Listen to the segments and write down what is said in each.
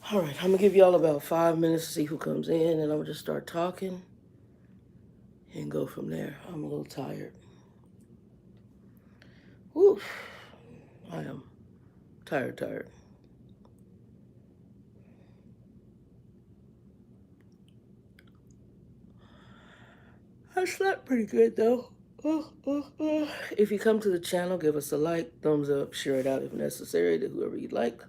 All right, I'm gonna give y'all about 5 minutes to see who comes in, and I'm gonna just start talking and go from there. I'm a little tired. Woo, I am tired. I slept pretty good though. If you come to the channel, give us a like, thumbs up, share it out if necessary to whoever you'd like.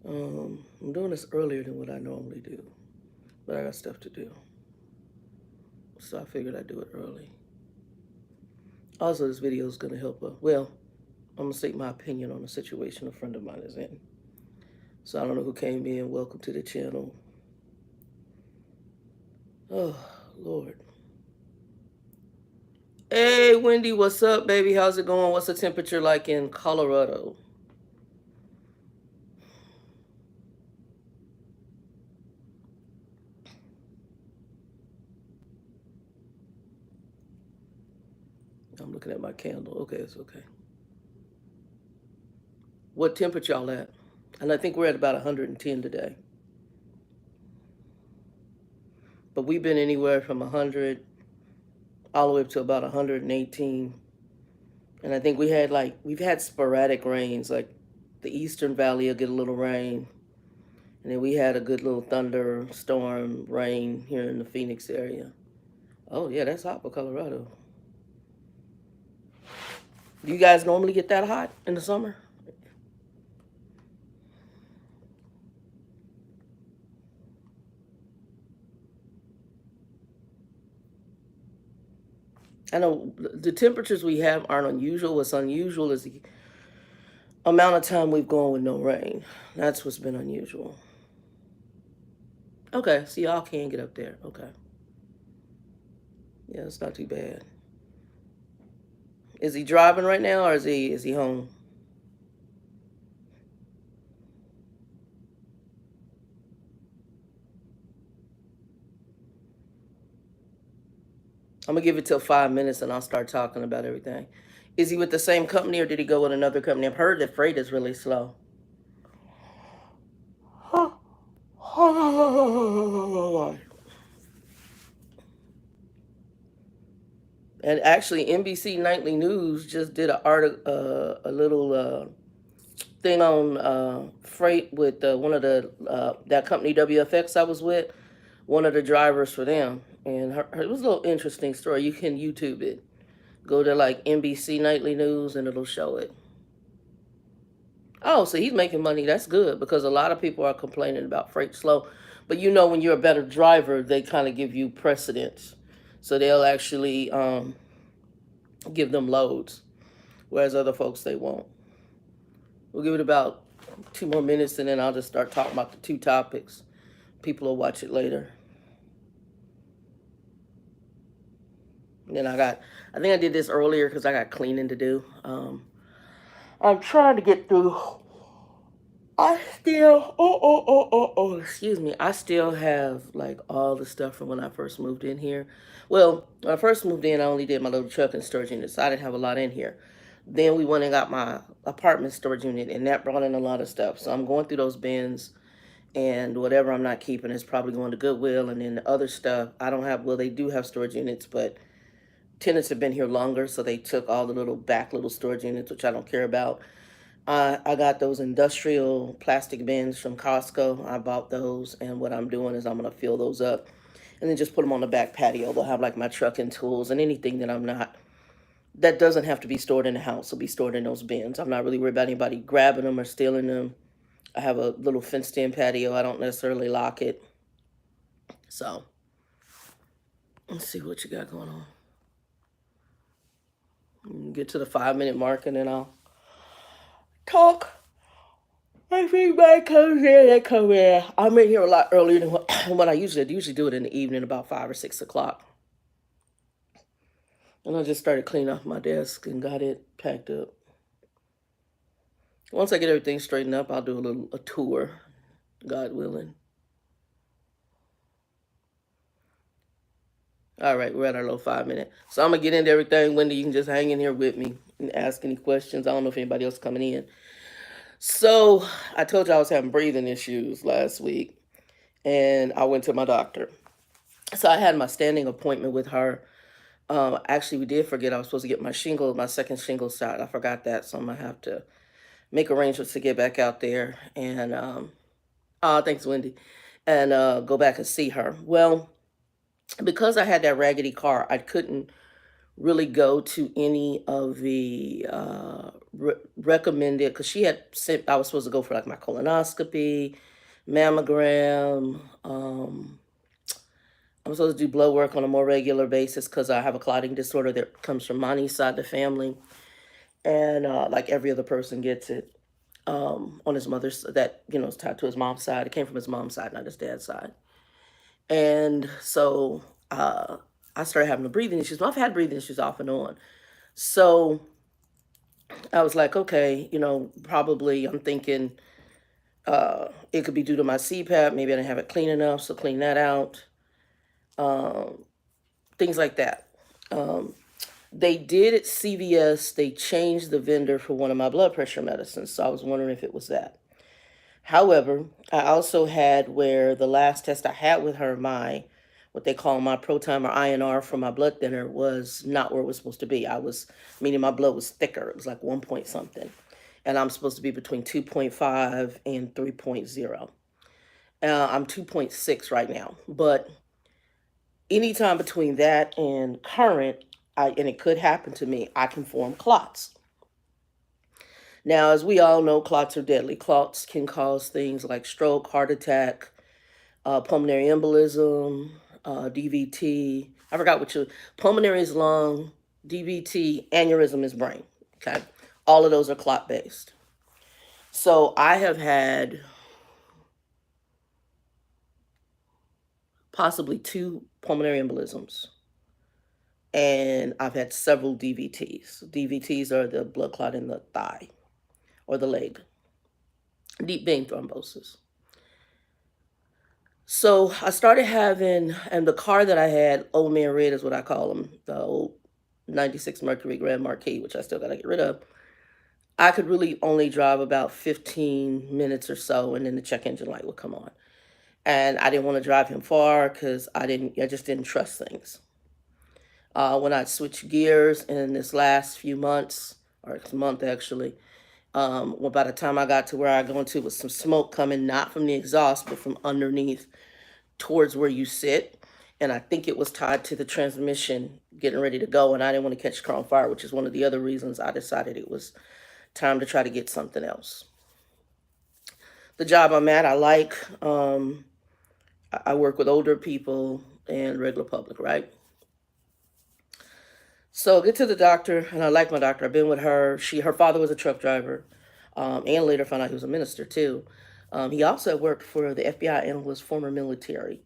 I'm doing this earlier than what I normally do, but I got stuff to do. So I figured I'd do it early. Also, this video is going to help, well, I'm going to state my opinion on a situation a friend of mine is in. So I don't know who came in. Welcome to the channel. Oh, Lord. Hey, Wendy, what's up, baby? How's it going? What's the temperature like in Colorado? I'm looking at my candle. Okay, it's okay. What temperature y'all at? And I think we're at about 110 today. But we've been anywhere from 100 all the way up to about 118. And I think we've had sporadic rains, like the Eastern Valley will get a little rain. And then we had a good little thunderstorm rain here in the Phoenix area. Oh, yeah, that's hot for Colorado. Do you guys normally get that hot in the summer? I know the temperatures we have aren't unusual. What's unusual is the amount of time we've gone with no rain. That's what's been unusual. Okay, so y'all can get up there. Okay. Yeah, it's not too bad. Is he driving right now, or is he home? I'm gonna give it till 5 minutes and I'll start talking about everything. Is he with the same company or did he go with another company? I've heard that freight is really slow. And actually, NBC Nightly News just did a little thing on freight with one of the that company WFX I was with, one of the drivers for them, and it was a little interesting story. You can YouTube it. Go to like NBC Nightly News and it'll show it. Oh, so he's making money. That's good because a lot of people are complaining about freight slow. But you know, when you're a better driver, they kind of give you precedence. So they'll actually give them loads, whereas other folks, they won't. We'll give it about 2 more minutes and then I'll just start talking about the two topics. People will watch it later. And then I think I did this earlier because I got cleaning to do. I'm trying to get through. Excuse me. I still have like all the stuff from when I first moved in here. Well, when I first moved in, I only did my little truck and storage unit, so I didn't have a lot in here. Then we went and got my apartment storage unit, and that brought in a lot of stuff. So I'm going through those bins, and whatever I'm not keeping is probably going to Goodwill, and then the other stuff I don't have. Well, they do have storage units, but tenants have been here longer, so they took all the little storage units, which I don't care about. I got those industrial plastic bins from Costco. I bought those, and what I'm doing is I'm gonna fill those up, and then just put them on the back patio. They'll have like my truck and tools and anything that doesn't have to be stored in the house will be stored in those bins. I'm not really worried about anybody grabbing them or stealing them. I have a little fenced-in patio. I don't necessarily lock it. So let's see what you got going on. Get to the 5 minute mark, and then I'll talk. I think my comes in, they come in. I'm in here a lot earlier than what I usually do. I usually do it in the evening about 5 or 6 o'clock. And I just started cleaning off my desk and got it packed up. Once I get everything straightened up, I'll do a tour, God willing. All right, we're at our little 5 minute. So I'm gonna get into everything. Wendy, you can just hang in here with me and ask any questions. I don't know if anybody else coming in. So I told you I was having breathing issues last week, and I went to my doctor. So I had my standing appointment with her. Actually, we did forget I was supposed to get my second shingle shot. I forgot that, so I'm gonna have to make arrangements to get back out there and thanks, Wendy, and go back and see her. Well, because I had that raggedy car, I couldn't really go to any of the recommended, because she had sent, I was supposed to go for like my colonoscopy, mammogram. I'm supposed to do blood work on a more regular basis because I have a clotting disorder that comes from Monty's side of the family, and like every other person gets it on his mother's, that is tied to his mom's side. It came from his mom's side, not his dad's side. And so I started having the breathing issues. Well, I've had breathing issues off and on. So I was like, okay, probably I'm thinking it could be due to my CPAP. Maybe I didn't have it clean enough, so clean that out. Um, Things like that. Um, they did at CVS, they changed the vendor for one of my blood pressure medicines. So I was wondering if it was that. However, I also had where the last test I had with her, what they call my proton or INR for my blood thinner was not where it was supposed to be. Meaning my blood was thicker. It was like 1 point something. And I'm supposed to be between 2.5 and 3.0. I'm 2.6 right now. But anytime between that and current, and it could happen to me, I can form clots. Now, as we all know, clots are deadly. Clots can cause things like stroke, heart attack, pulmonary embolism, DVT. I forgot what pulmonary is lung, DVT, aneurysm is brain. Okay. All of those are clot based. So I have had possibly 2 pulmonary embolisms, and I've had several DVTs. DVTs are the blood clot in the thigh or the leg, deep vein thrombosis. So I started having, and the car that I had, Old Man Red is what I call them, the old 96 Mercury Grand Marquis, which I still got to get rid of. I could really only drive about 15 minutes or so, and then the check engine light would come on. And I didn't want to drive him far because I just didn't trust things. When I switched gears in this last few months, or this month actually, well, by the time I got to where I go into with some smoke coming, not from the exhaust, but from underneath towards where you sit. And I think it was tied to the transmission getting ready to go. And I didn't want to catch the car on fire, which is one of the other reasons I decided it was time to try to get something else. The job I'm at, I like. I work with older people and regular public, right? So I get to the doctor, and I like my doctor. I've been with her. Her father was a truck driver, and later found out he was a minister too. He also worked for the FBI and was former military.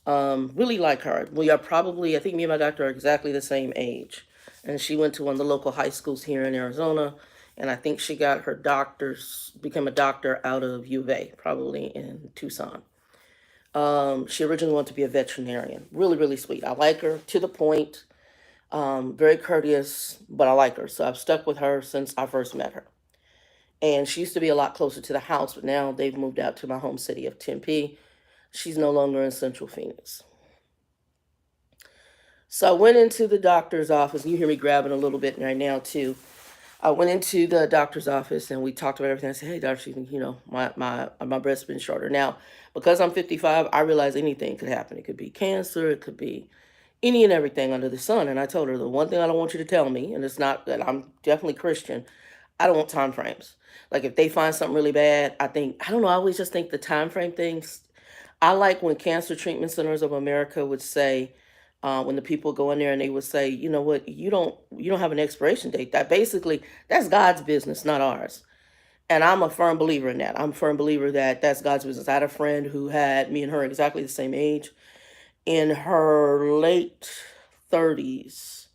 Really like her. We are probably, I think me and my doctor are exactly the same age. And she went to one of the local high schools here in Arizona. And I think she got her became a doctor out of U of A, probably in Tucson. She originally wanted to be a veterinarian. Really, really sweet. I like her to the point. Very courteous, but I like her. So I've stuck with her since I first met her. And she used to be a lot closer to the house, but now they've moved out to my home city of Tempe. She's no longer in Central Phoenix. So I went into the doctor's office. You hear me grabbing a little bit right now too. I went into the doctor's office and we talked about everything. I said, "Hey, doctor, my breast's been shorter now because I'm 55. I realize anything could happen. It could be cancer. It could be any and everything under the sun." And I told her the one thing I don't want you to tell me, and it's not that I'm definitely Christian. I don't want time frames. Like if they find something really bad, I don't know. I always just think the time frame things. I like when Cancer Treatment Centers of America would say, when the people go in there and they would say, you know what, you don't have an expiration date. That's God's business, not ours. And I'm a firm believer in that. I'm a firm believer that that's God's business. I had a friend who had me and her exactly the same age. In her late 30s,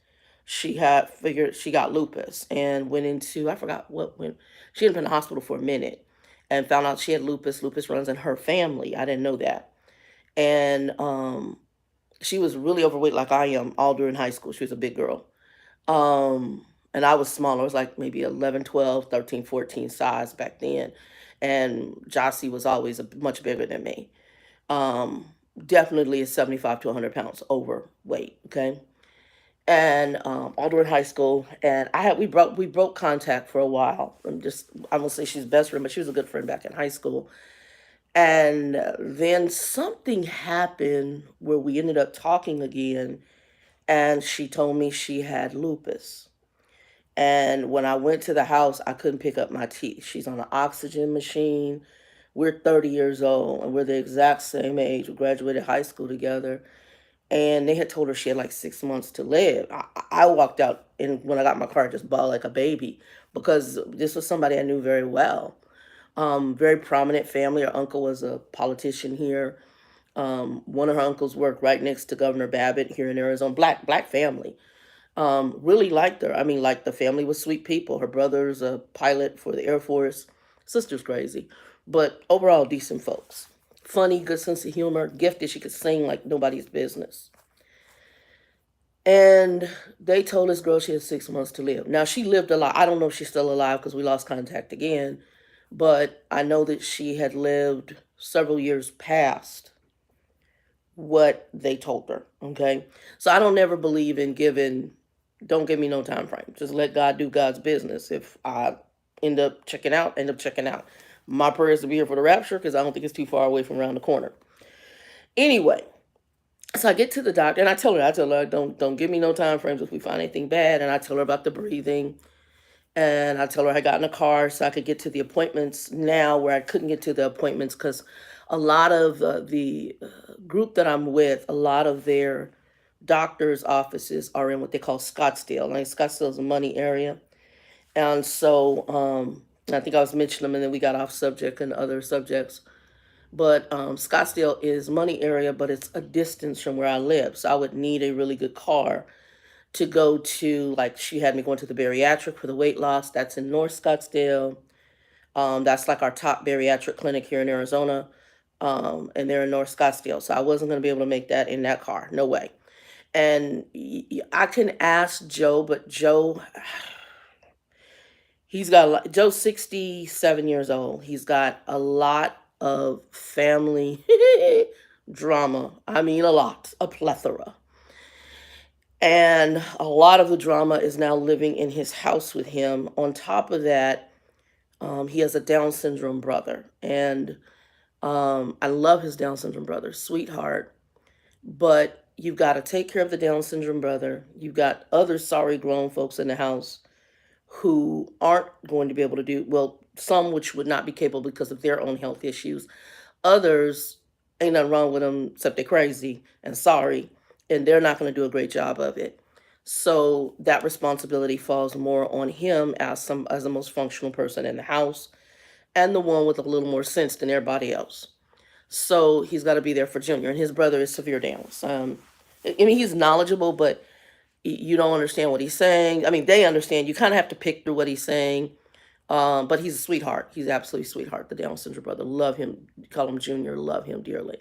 she got lupus and went into, I forgot when she had been in the hospital for a minute and found out she had lupus. Lupus runs in her family. I didn't know that. And she was really overweight like I am all during high school. She was a big girl. Um, And I was smaller. I was like maybe 11, 12, 13, 14 size back then. And Jossie was always much bigger than me. Um, Definitely is 75 to 100 pounds overweight. Okay. And all during high school, and we broke contact for a while. I won't say she's best friend, but she was a good friend back in high school. And then something happened where we ended up talking again, and she told me she had lupus. And when I went to the house, I couldn't pick up my teeth. She's on an oxygen machine. We're 30 years old, and we're the exact same age. We graduated high school together, and they had told her she had like 6 months to live. I walked out, and when I got in my car, I just bawled like a baby because this was somebody I knew very well. Very prominent family. Her uncle was a politician here. One of her uncles worked right next to Governor Babbitt here in Arizona. Black family. Really liked her. I mean, like the family was sweet people. Her brother's a pilot for the Air Force. Sister's crazy, but overall decent folks. Funny, good sense of humor, gifted. She could sing like nobody's business. And they told this girl she had 6 months to live. Now she lived a lot. I don't know if she's still alive because we lost contact again, but I know that she had lived several years past what they told her. Okay. So I don't never believe in giving, don't give me no time frame. Just let God do God's business. If I end up checking out, end up checking out. My prayer is to be here for the rapture because I don't think it's too far away from around the corner. Anyway, so I get to the doctor and I tell her, don't give me no time frames if we find anything bad. And I tell her about the breathing. And I tell her I got in a car so I could get to the appointments now where I couldn't get to the appointments because a lot of the group that I'm with, a lot of their doctors' offices are in what they call Scottsdale. Like Scottsdale is a money area. And so I think I was mentioning them and then we got off subject and other subjects. But Scottsdale is money area, but it's a distance from where I live. So I would need a really good car to go to, like she had me going to the bariatric for the weight loss. That's in North Scottsdale. That's like our top bariatric clinic here in Arizona. And they're in North Scottsdale. So I wasn't going to be able to make that in that car. No way. And I can ask Joe, but Joe, he's got a lot. Joe's 67 years old. He's got a lot of family drama. I mean, a lot, a plethora. And a lot of the drama is now living in his house with him. On top of that, he has a Down syndrome brother. And I love his Down syndrome brother, sweetheart. But you've got to take care of the Down syndrome brother. You've got other sorry grown folks in the house who aren't going to be able to do, well, some which would not be capable because of their own health issues. Others, ain't nothing wrong with them except they're crazy and sorry, and they're not going to do a great job of it. So that responsibility falls more on him as the most functional person in the house and the one with a little more sense than everybody else. So he's got to be there for Junior, and his brother is severe Downs. I mean, he's knowledgeable, but you don't understand what he's saying. I mean, they understand. You kind of have to pick through what he's saying. But he's a sweetheart. He's absolutely a sweetheart. The Down syndrome brother, love him. Call him Junior. Love him dearly.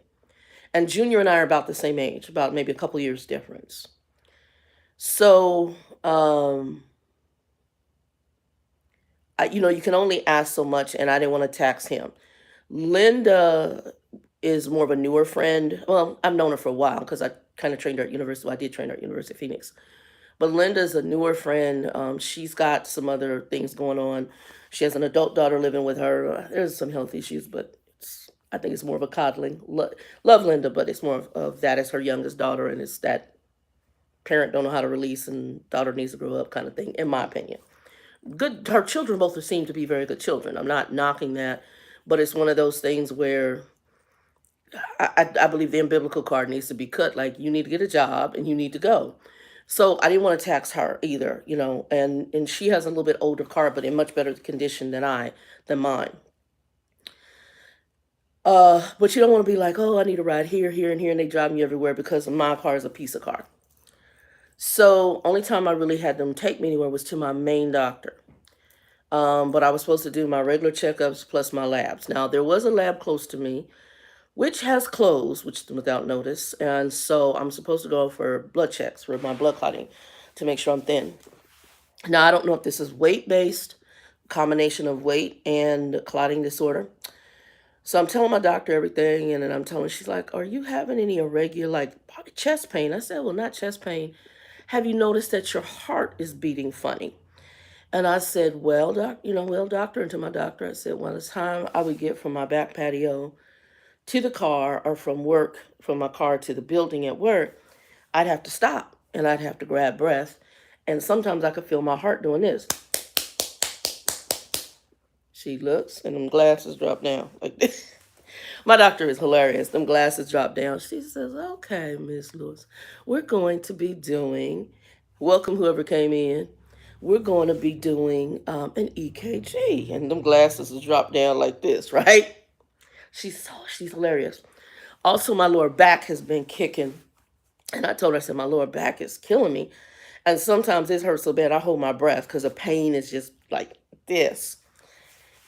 And Junior and I are about the same age, about maybe a couple years difference. So, you can only ask so much, and I didn't want to tax him. Linda is more of a newer friend. Well, I've known her for a while because I kind of trained her at University. Well, I did train her at University of Phoenix. But Linda's a newer friend. She's got some other things going on. She has an adult daughter living with her. There's some health issues, but I think it's more of a coddling. Love Linda, but it's more of that as her youngest daughter, and it's that parent don't know how to release and daughter needs to grow up kind of thing, in my opinion. Good, her children both seem to be very good children. I'm not knocking that, but it's one of those things where I believe the umbilical cord needs to be cut. Like you need to get a job and you need to go. So I didn't want to tax her either, and she has a little bit older car, but in much better condition than mine. But you don't want to be like, oh, I need a ride here, here, and here, and they drive me everywhere because my car is a piece of car. So only time I really had them take me anywhere was to my main doctor. But I was supposed to do my regular checkups plus my labs. Now there was a lab close to me, which has closed, which without notice, and so I'm supposed to go for blood checks for my blood clotting to make sure I'm thin. Now, I don't know if this is weight-based, combination of weight and clotting disorder. So I'm telling my doctor everything, and then I'm telling her, she's like, "Are you having any irregular, like probably chest pain?" I said, "Well, not chest pain. Have you noticed that your heart is beating funny?" And I said, "Well, well, doctor," and to my doctor, I said, "Well, it's time I would get from my back patio to the car or from work, from my car to the building at work, I'd have to stop and I'd have to grab breath. And sometimes I could feel my heart doing this." She looks and them glasses drop down like this. My doctor is hilarious. Them glasses drop down. She says, "Okay, Miss Lewis, we're going to be doing, welcome whoever came in. We're going to be doing an EKG." And them glasses is drop down like this, right? She's hilarious. Also, my lower back has been kicking. And I told her, I said, "My lower back is killing me. And sometimes it hurts so bad I hold my breath because the pain is just like this.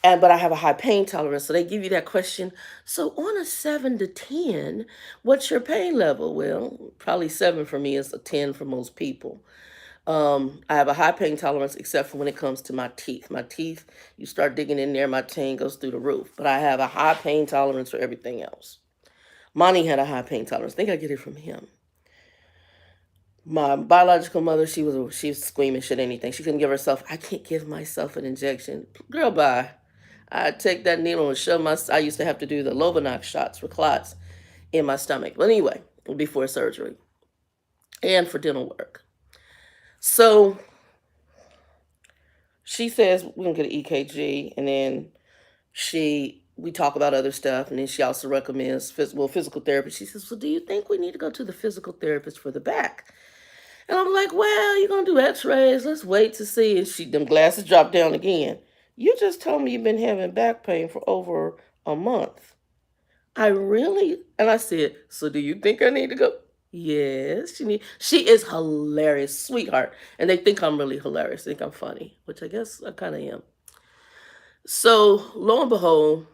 But I have a high pain tolerance. So they give you that question. So on a 7 to 10, what's your pain level? Well, probably 7 for me is a 10 for most people. I have a high pain tolerance except for when it comes to my teeth. My teeth, you start digging in there, my pain goes through the roof. But I have a high pain tolerance for everything else. Monty had a high pain tolerance. I think I get it from him. My biological mother, she was squeamish at anything. She couldn't give herself. I can't give myself an injection. Girl, bye. I take that needle and shove my. I used to have to do the Lovenox shots for clots in my stomach. But anyway, before surgery and for dental work. So she says we're gonna get an EKG, and then we talk about other stuff, and then she also recommends physical therapy. She says, "Well, do you think we need to go to the physical therapist for the back?" And I'm like, "Well, you're gonna do X-rays. Let's wait to see." And them glasses drop down again. "You just told me you've been having back pain for over a month." I really, and I said, "So do you think I need to go?" Yes, she is hilarious, sweetheart. And they think I'm really hilarious. They think I'm funny, which I guess I kind of am. So lo and behold,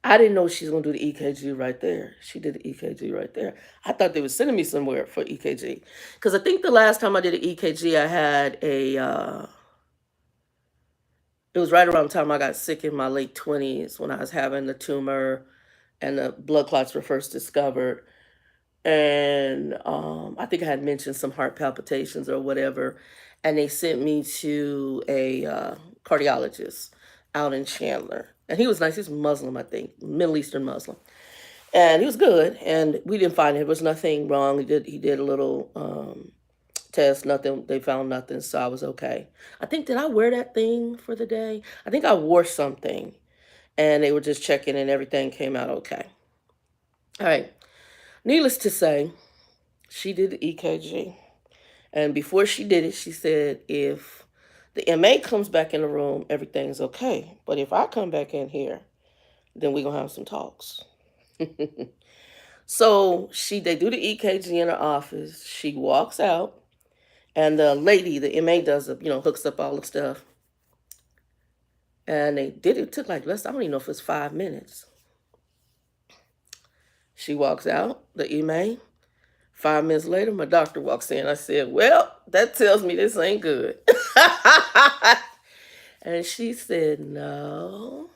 I didn't know she was gonna do the EKG right there. She did the EKG right there. I thought they were sending me somewhere for EKG. Because I think the last time I did an EKG, I had it was right around the time I got sick in my late 20s when I was having the tumor and the blood clots were first discovered. And I think I had mentioned some heart palpitations or whatever. And they sent me to a cardiologist out in Chandler. And he was nice. He's Muslim, I think, Middle Eastern Muslim. And he was good. And we didn't find there was nothing wrong. He did a little test, nothing. They found nothing, so I was okay. I think, did I wear that thing for the day? I think I wore something, and they were just checking, and everything came out okay. All right. Needless to say, she did the EKG, and before she did it, she said, "If the MA comes back in the room, everything's okay. But if I come back in here, then we're gonna have some talks." So they do the EKG in her office. She walks out. And the lady, the MA does hooks up all the stuff. And they did it, took like less, I don't even know if it's 5 minutes. She walks out, the MA. 5 minutes later, my doctor walks in. I said, "Well, that tells me this ain't good." And she said, "No."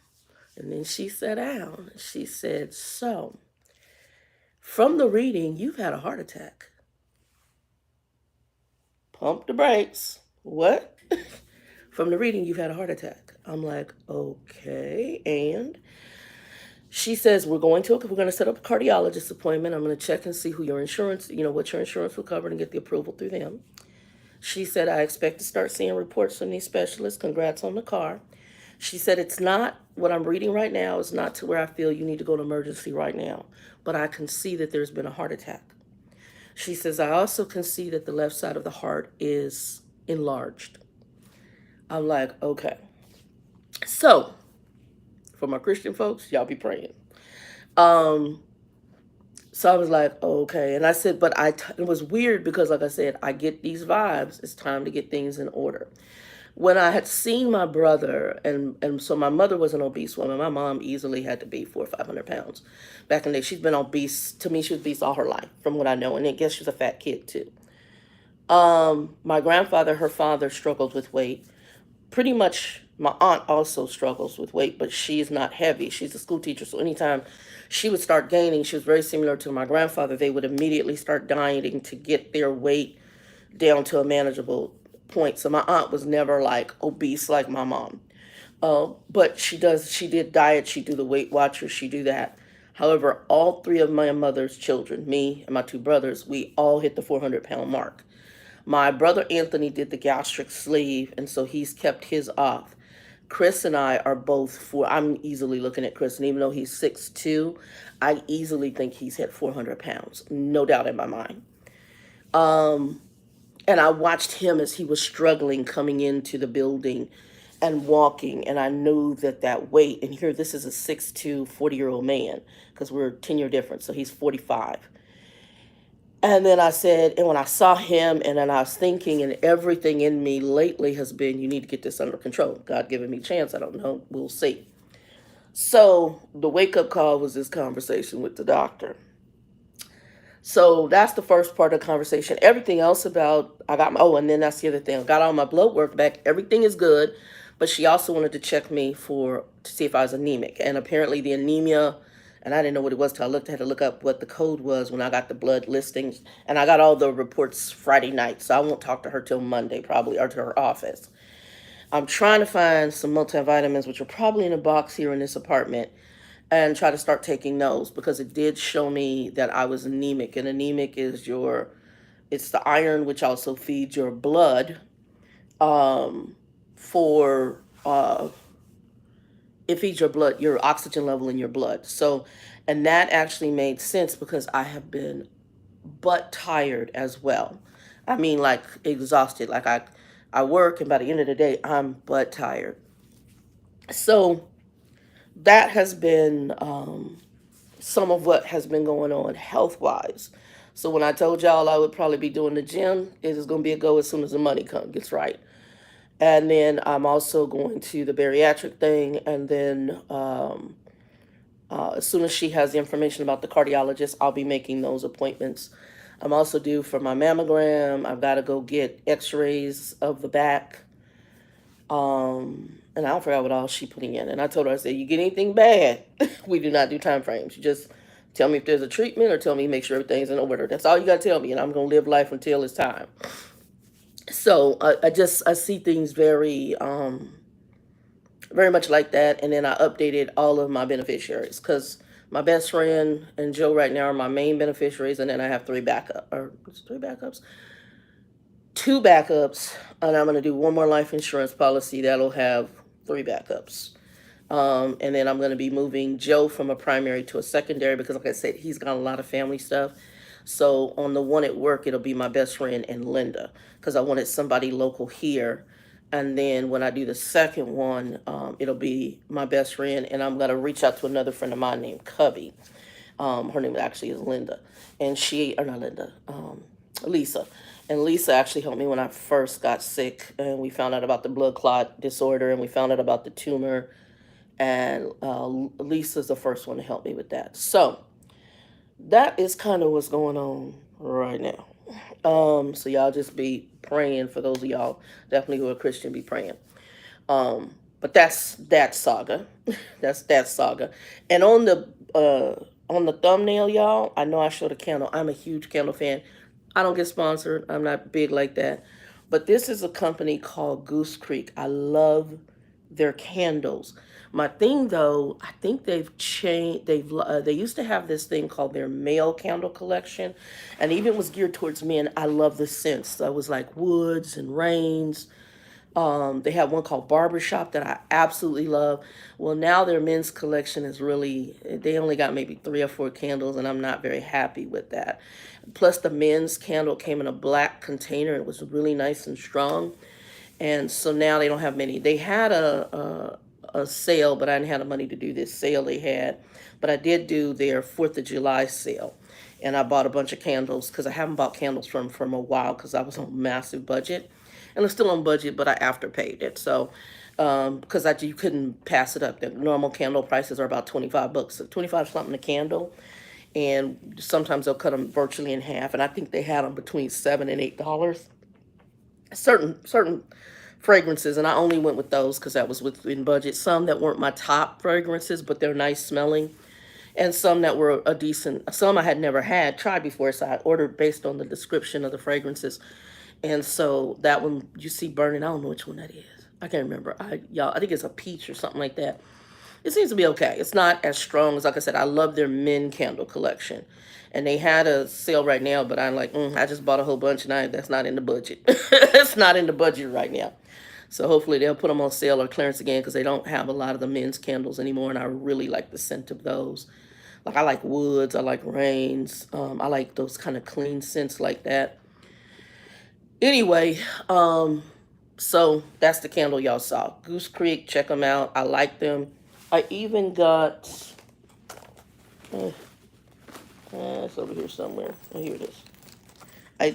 And then she sat down. She said, "So, from the reading, you've had a heart attack." Pump the brakes. What? "From the reading, you've had a heart attack." I'm like, "Okay." And she says, we're going to set up a cardiologist appointment. I'm going to check and see who your insurance, what your insurance will cover, and get the approval through them. She said, "I expect to start seeing reports from these specialists. Congrats on the car." She said, "It's not what I'm reading right now. It's not to where I feel you need to go to emergency right now. But I can see that there's been a heart attack." She says, "I also can see that the left side of the heart is enlarged." I'm like, okay. So, for my Christian folks, y'all be praying. So I was like, okay. And I said, but it was weird because, like I said, I get these vibes. It's time to get things in order. When I had seen my brother, and so my mother was an obese woman. My mom easily had to be 400 or 500 pounds. Back in the day, she's been obese. To me, she was obese all her life, from what I know. And I guess she was a fat kid, too. My grandfather, her father, struggled with weight. Pretty much, my aunt also struggles with weight, but she's not heavy. She's a school teacher, so anytime she would start gaining, she was very similar to my grandfather. They would immediately start dieting to get their weight down to a manageable point. So my aunt was never like obese like my mom. But she did diet, she do the Weight Watchers, she do that. However, all three of my mother's children, me and my two brothers, we all hit the 400-pound mark. My brother Anthony did the gastric sleeve, and so he's kept his off. Chris and I are both four. I'm easily looking at Chris, and even though he's 6'2", I easily think he's hit 400 pounds. No doubt in my mind. Um, and I watched him as he was struggling coming into the building and walking, and I knew that that weight, and here this is a 6'2", 40-year-old man, because we're 10-year difference, so he's 45. And then I said, and when I saw him, and then I was thinking, and everything in me lately has been, you need to get this under control. God giving me a chance. I don't know. We'll see. So the wake up call was this conversation with the doctor. So that's the first part of the conversation. Everything else about, I got my, oh, and then that's the other thing. I got all my blood work back. Everything is good. But she also wanted to check me to see if I was anemic. And apparently the anemia, and I didn't know what it was till had to look up what the code was when I got the blood listings. And I got all the reports Friday night. So I won't talk to her till Monday probably, or to her office. I'm trying to find some multivitamins, which are probably in a box here in this apartment, and try to start taking those because it did show me that I was anemic. And anemic is it's the iron which also feeds your blood, um, for, it feeds your blood, your oxygen level in your blood. So, and that actually made sense because I have been butt tired as well. I mean, like exhausted. Like I work, and by the end of the day, I'm butt tired. So that has been some of what has been going on health wise. So when I told y'all I would probably be doing the gym, it is going to be a go as soon as the money gets right. And then I'm also going to the bariatric thing, and then as soon as she has the information about the cardiologist, I'll be making those appointments. I'm also due for my mammogram. I've got to go get x-rays of the back. And I forgot what all she putting in. And I told her, I said, you get anything bad, we do not do time frames. You just tell me if there's a treatment or tell me make sure everything's in order. That's all you got to tell me. And I'm going to live life until it's time. So I see things very much like that. And then I updated all of my beneficiaries because my best friend and Joe right now are my main beneficiaries. And then I have three backups, two backups. And I'm going to do one more life insurance policy that'll have three backups. And then I'm going to be moving Joe from a primary to a secondary because, like I said, he's got a lot of family stuff. So on the one at work, it'll be my best friend and Linda because I wanted somebody local here. And then when I do the second one, it'll be my best friend, and I'm going to reach out to another friend of mine named Cubby. Her name actually is Linda. And or not Linda, Lisa. And Lisa actually helped me when I first got sick, and we found out about the blood clot disorder, and we found out about the tumor. And Lisa's the first one to help me with that. So that is kind of what's going on right now. So y'all just be praying for those of y'all definitely who are Christian. Be praying. But that's that saga. That's that saga. And on the thumbnail, y'all, I know I showed a candle. I'm a huge candle fan. I don't get sponsored. I'm not big like that. But this is a company called Goose Creek. I love their candles. My thing though, I think they've changed. They used to have this thing called their male candle collection, and even was geared towards men. I love the scents. So it was like woods and rains. They have one called Barbershop that I absolutely love. Well, now their men's collection is really, they only got maybe 3 or 4 candles, and I'm not very happy with that. Plus, the men's candle came in a black container. It was really nice and strong. And so now they don't have many. They had a sale, but I didn't have the money to do this sale they had. But I did do their 4th of July sale. And I bought a bunch of candles because I haven't bought candles from a while because I was on a massive budget. And I'm still on budget, but I afterpaid it. So, because you couldn't pass it up. The normal candle prices are about $25, so 25 something a candle. And sometimes they'll cut them virtually in half. And I think they had them between $7 and $8. certain fragrances, and I only went with those because that was within budget. Some that weren't my top fragrances, but they're nice smelling, and some that were a decent. Some I had never had tried before, so I ordered based on the description of the fragrances. And so that one you see burning, I don't know which one that is. I can't remember. I think it's a peach or something like that. It seems to be okay. It's not as strong as, like I said, I love their men candle collection. And they had a sale right now, but I'm like, I just bought a whole bunch, and that's not in the budget. It's not in the budget right now. So hopefully they'll put them on sale or clearance again, because they don't have a lot of the men's candles anymore, and I really like the scent of those. Like I like woods, I like rains, I like those kind of clean scents like that. Anyway, so that's the candle y'all saw. Goose Creek, check them out. I like them. I even got, it's over here somewhere. Oh, here it is.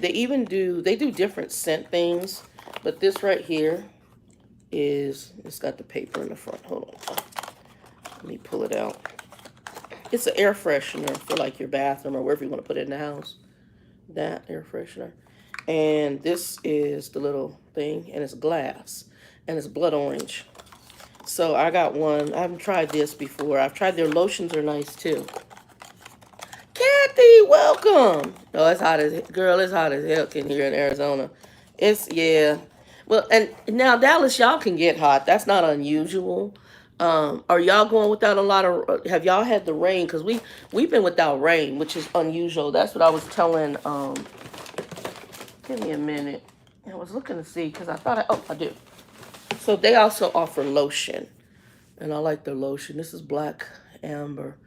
They do different scent things, but this right here it's got the paper in the front. Hold on. Let me pull it out. It's an air freshener for like your bathroom or wherever you want to put it in the house. That air freshener. And this is the little thing, and it's glass, and it's blood orange. So I got one. I haven't tried this before. I've tried their lotions are nice too. Kathy, welcome. Oh, it's hot as girl. It's hot as hell in here in Arizona. Yeah. Well, and now Dallas, y'all can get hot. That's not unusual. Are y'all going without a lot of? Have y'all had the rain? Because we've been without rain, which is unusual. That's what I was telling. Give me a minute. I was looking to see because I thought I do. So they also offer lotion, and I like their lotion. This is Black Amber.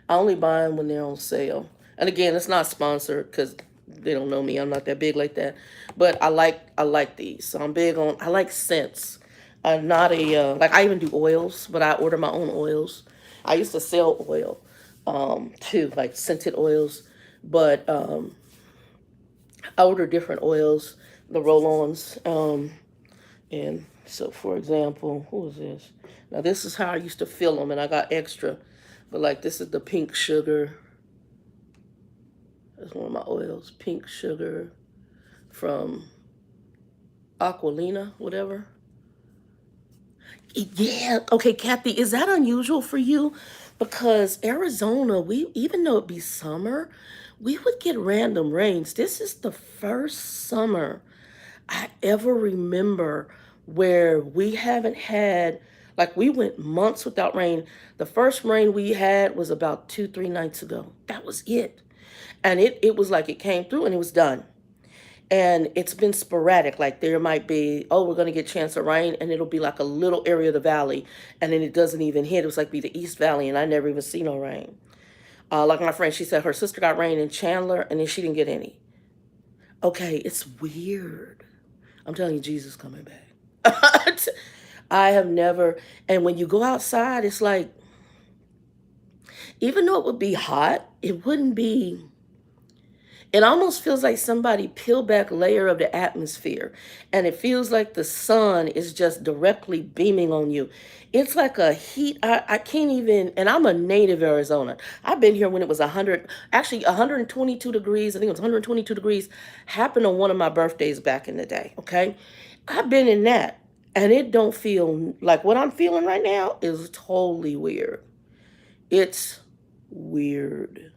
I only buy them when they're on sale. And again, it's not sponsored because they don't know me. I'm not that big like that. But I like these. So I'm big on. I like scents. I'm not like I even do oils, but I order my own oils. I used to sell oil, too, like scented oils, but I order different oils, the roll-ons, and so for example, who is this? Now this is how I used to fill them, and I got extra, but like this is the pink sugar. That's one of my oils, pink sugar from Aquilina, whatever. Yeah, okay, Kathy, is that unusual for you? Because Arizona, we even though it be summer, we would get random rains. This is the first summer I ever remember where we haven't had, like we went months without rain. The first rain we had was about 2, 3 nights ago. That was it. And it was like it came through and it was done. And it's been sporadic. Like there might be, oh, we're going to get a chance of rain, and it'll be like a little area of the valley, and then it doesn't even hit. It was like be the East Valley, and I never even see no rain. Like my friend, she said her sister got rain in Chandler, and then she didn't get any. Okay, it's weird. I'm telling you, Jesus coming back. I have never, and when you go outside, it's like, even though it would be hot, it wouldn't be, it almost feels like somebody peeled back layer of the atmosphere, and it feels like the sun is just directly beaming on you. It's like a heat. I can't even, and I'm a native Arizona. I've been here when it was 100, actually 122 degrees. I think it was 122 degrees. Happened on one of my birthdays back in the day. Okay. I've been in that, and it don't feel like what I'm feeling right now is totally weird. It's weird.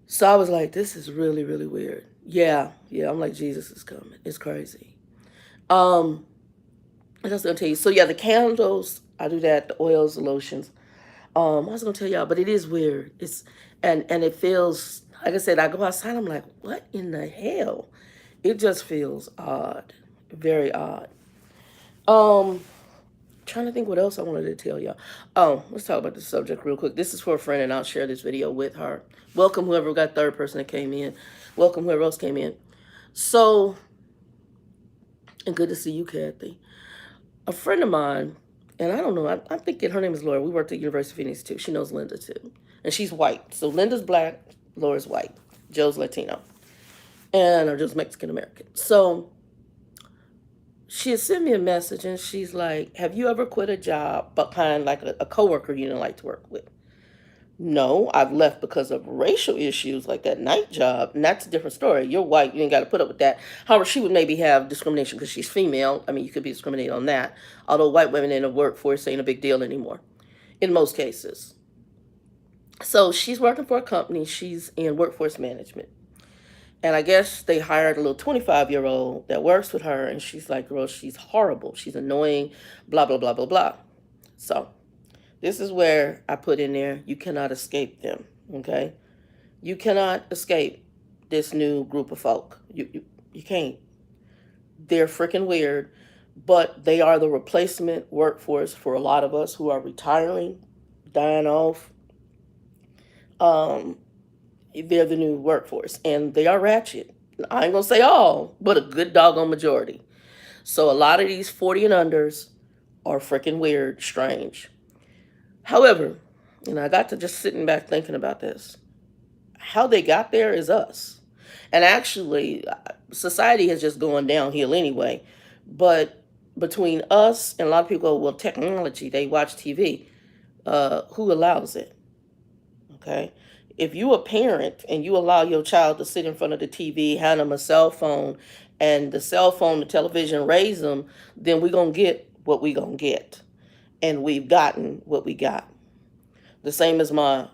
So I was like, this is really, really weird. Yeah, yeah. I'm like, Jesus is coming. It's crazy. Um, I was gonna tell you. So yeah, the candles, I do that, the oils, the lotions. I was gonna tell y'all, but it is weird. And it feels like I said, I go outside, I'm like, what in the hell? It just feels odd. Very odd. Um, Trying to think what else I wanted to tell y'all. Oh, let's talk about the subject real quick. This is for a friend, and I'll share this video with her. Welcome whoever got third person that came in. Welcome whoever else came in. So, and good to see you, Kathy. A friend of mine, and I don't know, I'm thinking her name is Laura. We worked at University of Phoenix too. She knows Linda too. And she's white. So Linda's black, Laura's white. Joe's Latino. Or Joe's Mexican American. So she had sent me a message, and she's like, have you ever quit a job behind like a coworker you didn't like to work with? No, I've left because of racial issues like that night job, and that's a different story. You're white, you ain't got to put up with that. However, she would maybe have discrimination because she's female. I mean, you could be discriminated on that. Although white women in the workforce ain't a big deal anymore, in most cases. So she's working for a company. She's in workforce management. And I guess they hired a little 25-year-old that works with her, and she's like, girl, she's horrible. She's annoying, blah, blah, blah, blah, blah. So this is where I put in there, you cannot escape them, okay? You cannot escape this new group of folk. You can't. They're freaking weird, but they are the replacement workforce for a lot of us who are retiring, dying off. Um, they're the new workforce, and they are ratchet. I ain't gonna say all, but a good doggone majority. So a lot of these 40 and unders are freaking weird, strange. However, I got to just sitting back thinking about this. How they got there is us. And actually, society has just gone downhill anyway. But between us and a lot of people go, well, technology, they watch TV. Who allows it? Okay. If you a parent and you allow your child to sit in front of the TV, hand them a cell phone, and the cell phone, the television raise them, then we're going to get what we going to get. And we've gotten what we got. The same as my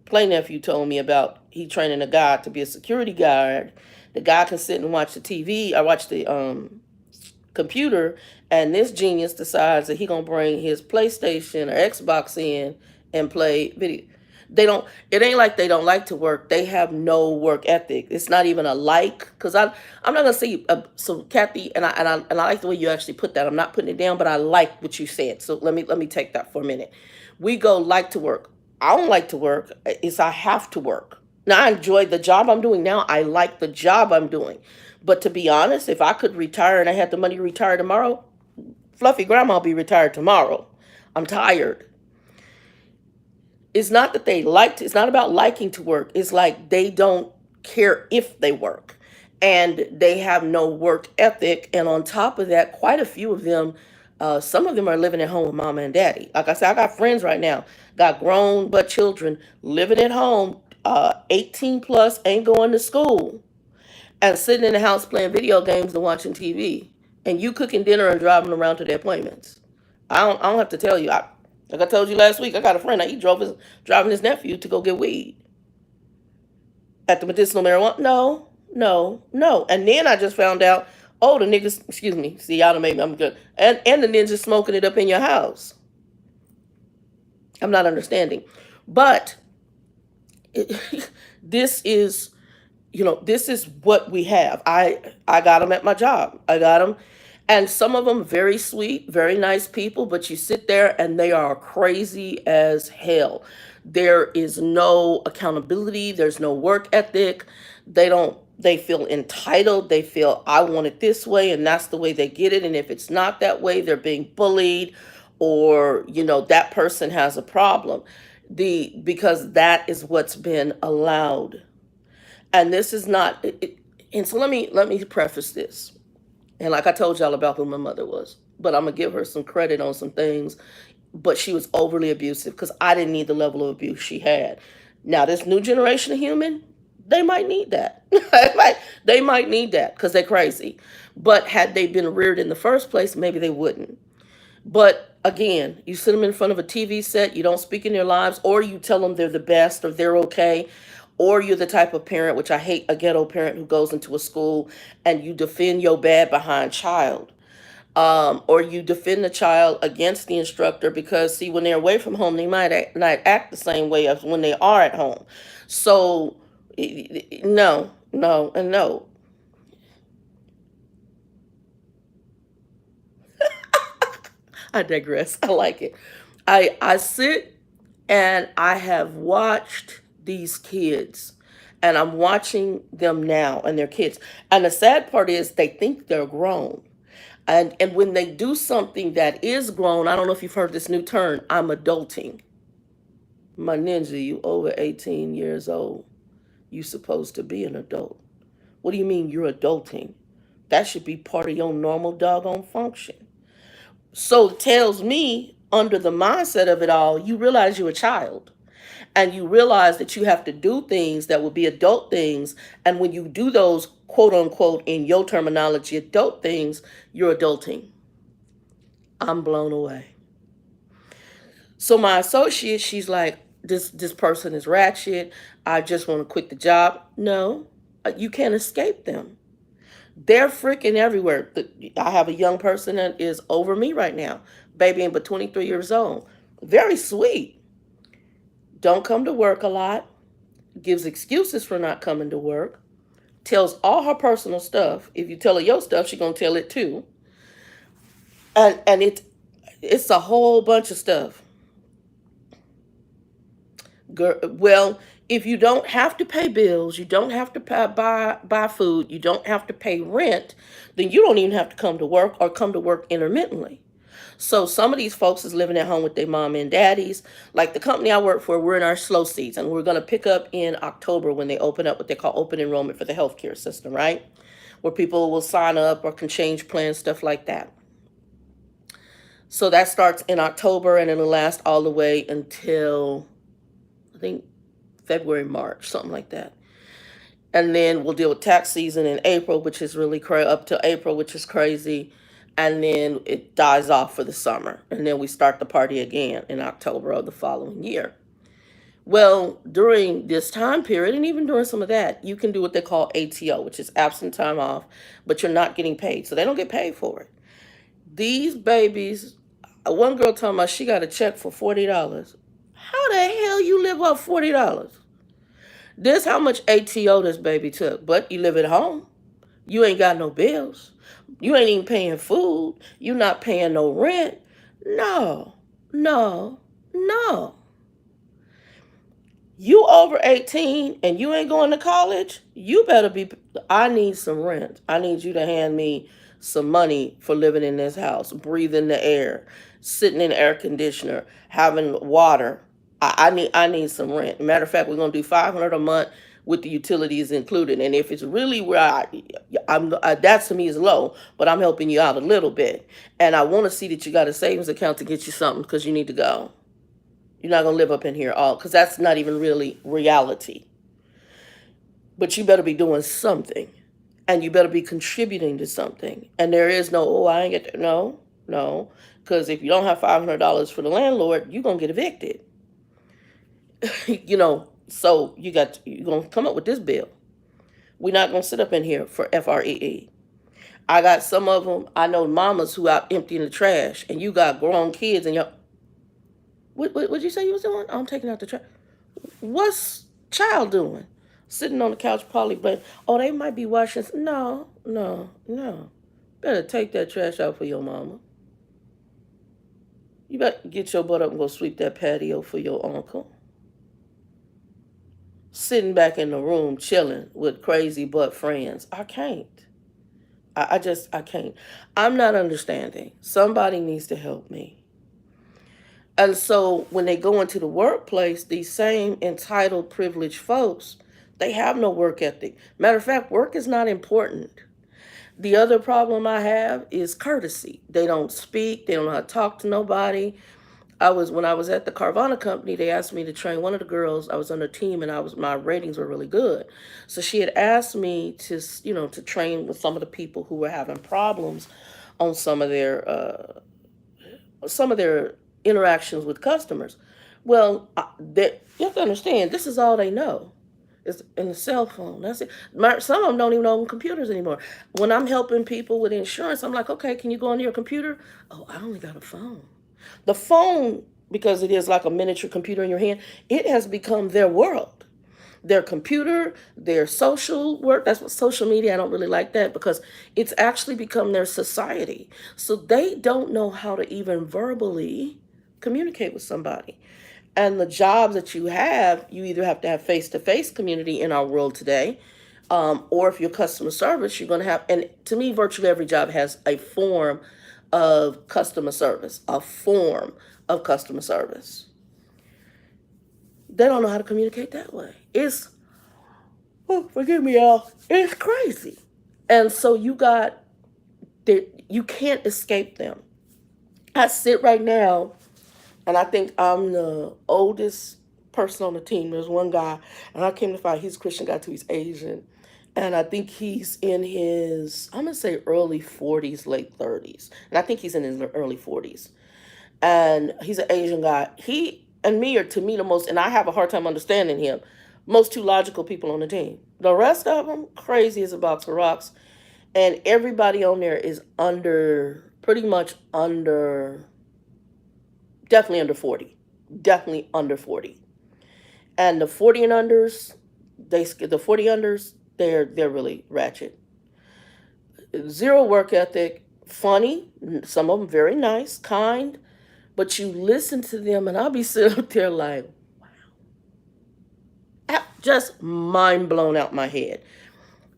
play nephew told me about, he training a guy to be a security guard. The guy can sit and watch the TV or watch the computer, and this genius decides that he gonna bring his PlayStation or Xbox in and play video. They don't. It ain't like they don't like to work. They have no work ethic. It's not even a like. Cause I'm not gonna say. So Kathy, and I like the way you actually put that. I'm not putting it down, but I like what you said. So let me take that for a minute. We go like to work. I don't like to work. It's I have to work. Now I enjoy the job I'm doing now. I like the job I'm doing. But to be honest, if I could retire and I had the money to retire tomorrow, Fluffy Grandma will be retired tomorrow. I'm tired. It's not that they like to, it's not about liking to work. It's like they don't care if they work. And they have no work ethic. And on top of that, quite a few of them, some of them are living at home with mama and daddy. Like I said, I got friends right now, got grown but children living at home, 18 plus, ain't going to school, and sitting in the house playing video games and watching TV, and you cooking dinner and driving around to their appointments. I don't have to tell you. Like I told you last week, I got a friend. He driving his nephew to go get weed at the medicinal marijuana. No, no, no. And then I just found out, oh, the niggas. Excuse me. See, y'all done made me. I'm good. And the ninjas smoking it up in your house. I'm not understanding, but this is this is what we have. I got them at my job. I got them, and some of them very sweet, very nice people, but you sit there and they are crazy as hell. There is no accountability, there's no work ethic. They feel entitled. They feel I want it this way and that's the way they get it, and if it's not that way, they're being bullied, or that person has a problem. The Because that is what's been allowed. And this is not and so let me preface this. And like I told y'all about who my mother was, but I'm gonna give her some credit on some things. But she was overly abusive because I didn't need the level of abuse she had. Now this new generation of human, they might need that. They might need that because they're crazy. But had they been reared in the first place, maybe they wouldn't. But again, you sit them in front of a TV set, you don't speak in their lives, or you tell them they're the best or they're okay, or you're the type of parent, which I hate, a ghetto parent who goes into a school and you defend your bad behind child. Or you defend the child against the instructor because, see, when they're away from home, they might not act the same way as when they are at home. So, no, no, and no. I digress. I like it. I sit and I have watched these kids, and I'm watching them now and their kids. And the sad part is they think they're grown. And when they do something that is grown, I don't know if you've heard this new term, I'm adulting. My ninja, you over 18 years old. You supposed to be an adult. What do you mean you're adulting? That should be part of your normal doggone function. So it tells me, under the mindset of it all, you realize you're a child. And you realize that you have to do things that will be adult things. And when you do those, quote unquote, in your terminology, adult things, you're adulting. I'm blown away. So my associate, she's like, this person is ratchet. I just want to quit the job. No, you can't escape them. They're freaking everywhere. I have a young person that is over me right now, baby, but 23 years old. Very sweet. Don't come to work a lot. Gives excuses for not coming to work. Tells all her personal stuff. If you tell her your stuff, she's gonna tell it too. And it's a whole bunch of stuff. Well, if you don't have to pay bills, you don't have to buy food, you don't have to pay rent, then you don't even have to come to work or come to work intermittently. So some of these folks is living at home with their mom and daddies. Like the company I work for, we're in our slow season. We're going to pick up in October when they open up what they call open enrollment for the healthcare system, right? Where people will sign up or can change plans, stuff like that. So that starts in October and it'll last all the way until I think February, March, something like that. And then we'll deal with tax season in April, which is really crazy, up to April, which is crazy. And then it dies off for the summer. And then we start the party again in October of the following year. Well, during this time period, and even during some of that, you can do what they call ATO, which is absent time off, but you're not getting paid. So they don't get paid for it. These babies, one girl told me she got a check for $40. How the hell you live off $40? This how much ATO this baby took. But you live at home. You ain't got no bills. You ain't even paying food. You not paying no rent. No, no, no. You over 18 and you ain't going to college, you better be. I need some rent. I need you to hand me some money for living in this house, breathing the air, sitting in the air conditioner, having water. I need some rent. Matter of fact, we're gonna do $500 a month with the utilities included. And if it's really where that to me is low, but I'm helping you out a little bit. And I want to see that you got a savings account to get you something because you need to go. You're not gonna live up in here all because that's not even really reality. But you better be doing something, and you better be contributing to something. And there is no, oh, I ain't get that. No, no, because if you don't have $500 for the landlord, you're gonna get evicted. So you're gonna come up with this bill. We're not gonna sit up in here for FREE. I got some of them. I know mamas who out emptying the trash, and you got grown kids, and y'all. What'd you say you was doing? I'm taking out the trash. What's child doing? Sitting on the couch, probably playing. Oh, they might be washing. No, no, no. Better take that trash out for your mama. You better get your butt up and go sweep that patio for your uncle. Sitting back in the room chilling with crazy butt friends. I can't. I can't. I'm not understanding. Somebody needs to help me. And so when they go into the workplace, these same entitled, privileged folks, they have no work ethic. Matter of fact, work is not important. The other problem I have is courtesy. They don't speak. They don't know how to talk to nobody. When I was at the Carvana company, they asked me to train one of the girls. I was on a team and my ratings were really good. So she had asked me to train with some of the people who were having problems on some of their interactions with customers. Well, you have to understand, this is all they know. It's in the cell phone. That's it. Some of them don't even own computers anymore. When I'm helping people with insurance, I'm like, okay, can you go onto your computer? Oh, I only got a phone. The phone, because it is like a miniature computer in your hand, it has become their world. Their computer, their social work. That's what social media, I don't really like that because it's actually become their society. So they don't know how to even verbally communicate with somebody. And the jobs that you either have to have face-to-face community in our world today, or if you're customer service, you're going to have, and to me, virtually every job has a form of customer service, They don't know how to communicate that way. Forgive me, y'all. It's crazy. And so you can't escape them. I sit right now, and I think I'm the oldest person on the team. There's one guy, and I came to find he's a Christian guy too. He's Asian, and I think he's in his, I'm gonna say early 40s, late 30s, and I think he's in his early 40s. And he's an Asian guy. He and me are, to me, the most, and I have a hard time understanding him, most two logical people on the team. The rest of them crazy as a box of rocks, and everybody on there is under, pretty much under, definitely under 40, definitely under 40. And the 40 and unders, the 40 unders, they're really ratchet. Zero work ethic, funny, some of them very nice, kind, but you listen to them and I'll be sitting up there like, just mind blown out my head.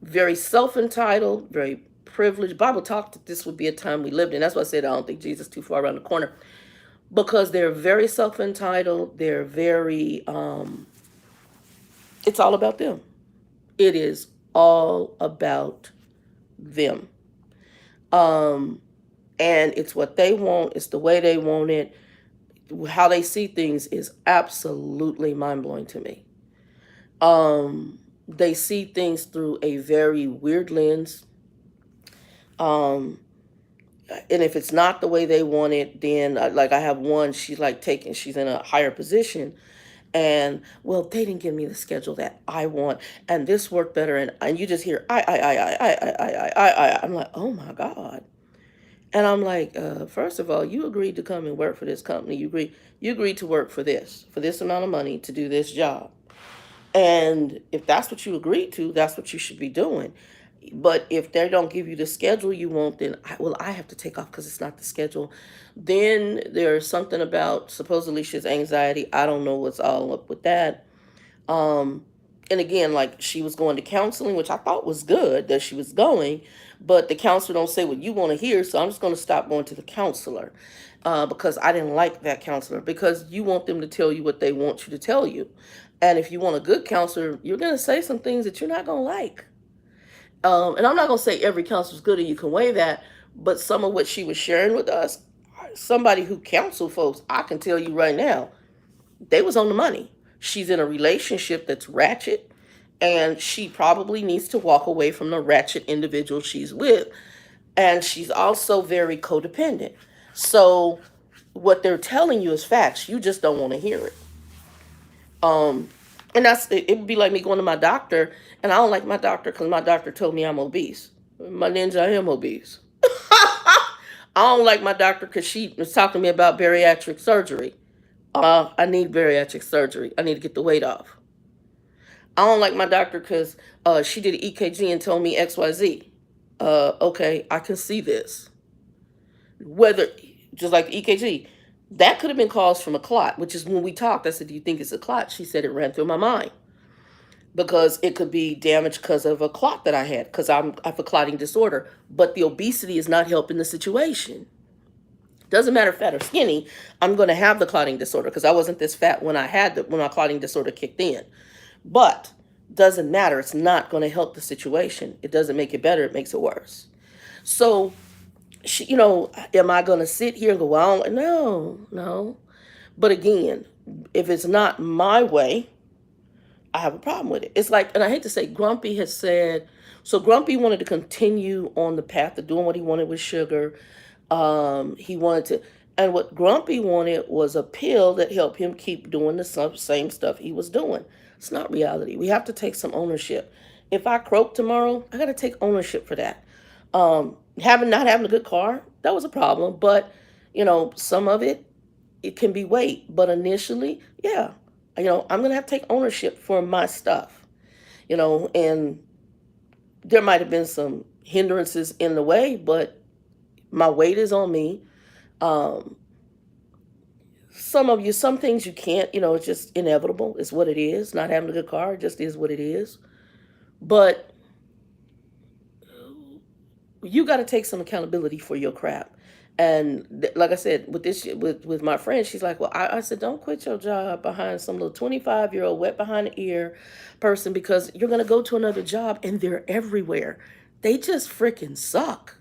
Very self-entitled, very privileged. Bible talked that this would be a time we lived in. That's why I said I don't think Jesus is too far around the corner, because they're very self-entitled. They're very, it's all about them. It is all about them. And it's what they want. It's the way they want it. How they see things is absolutely mind-blowing to me. They see things through a very weird lens. And if it's not the way they want it, then like I have one, she's in a higher position, and well, they didn't give me the schedule that I want, and this worked better, and you just hear I. I'm like, oh my God. And I'm like, first of all, you agreed to come and work for this company. You agreed to work for this amount of money to do this job. And if that's what you agreed to, that's what you should be doing. But if they don't give you the schedule you want, then I have to take off because it's not the schedule. Then there's something about supposedly she's anxiety. I don't know what's all up with that. And again, like, she was going to counseling, which I thought was good that she was going, but the counselor don't say what you want to hear, so I'm just going to stop going to the counselor, because I didn't like that counselor, because you want them to tell you what they want you to tell you. And if you want a good counselor, you're going to say some things that you're not going to like. And I'm not going to say every counselor's good and you can weigh that, but some of what she was sharing with us, somebody who counseled folks, I can tell you right now, they was on the money. She's in a relationship that's ratchet, and she probably needs to walk away from the ratchet individual she's with. And she's also very codependent. So what they're telling you is facts. You just don't want to hear it. And it would be like me going to my doctor, and I don't like my doctor because my doctor told me I'm obese. My ninja, I am obese. I don't like my doctor because she was talking to me about bariatric surgery. I need bariatric surgery. I need to get the weight off. I don't like my doctor because she did an EKG and told me XYZ. Okay, I can see this. Whether, just like the EKG, that could have been caused from a clot, which is when we talked. I said, do you think it's a clot? She said it ran through my mind. Because it could be damaged because of a clot that I had, because I have a clotting disorder. But the obesity is not helping the situation. Doesn't matter fat or skinny, I'm going to have the clotting disorder because I wasn't this fat when when my clotting disorder kicked in. But doesn't matter. It's not going to help the situation. It doesn't make it better. It makes it worse. So, am I going to sit here and go, well, no. But again, if it's not my way, I have a problem with it. It's like, and I hate to say, Grumpy has said, so Grumpy wanted to continue on the path of doing what he wanted with sugar. He wanted to, and what Grumpy wanted was a pill that helped him keep doing the same stuff he was doing. It's not reality. We have to take some ownership. If I croak tomorrow, I got to take ownership for that. Not having a good car, that was a problem. But, some of it can be weight. But initially, yeah, I'm going to have to take ownership for my stuff, and there might have been some hindrances in the way, but my weight is on me. Some things you can't, it's just inevitable. It's what it is. Not having a good car, it just is what it is. But you got to take some accountability for your crap. And like I said, with my friend, she's like, well, I said, don't quit your job behind some little 25-year-old wet behind the ear person, because you're going to go to another job and they're everywhere. They just freaking suck.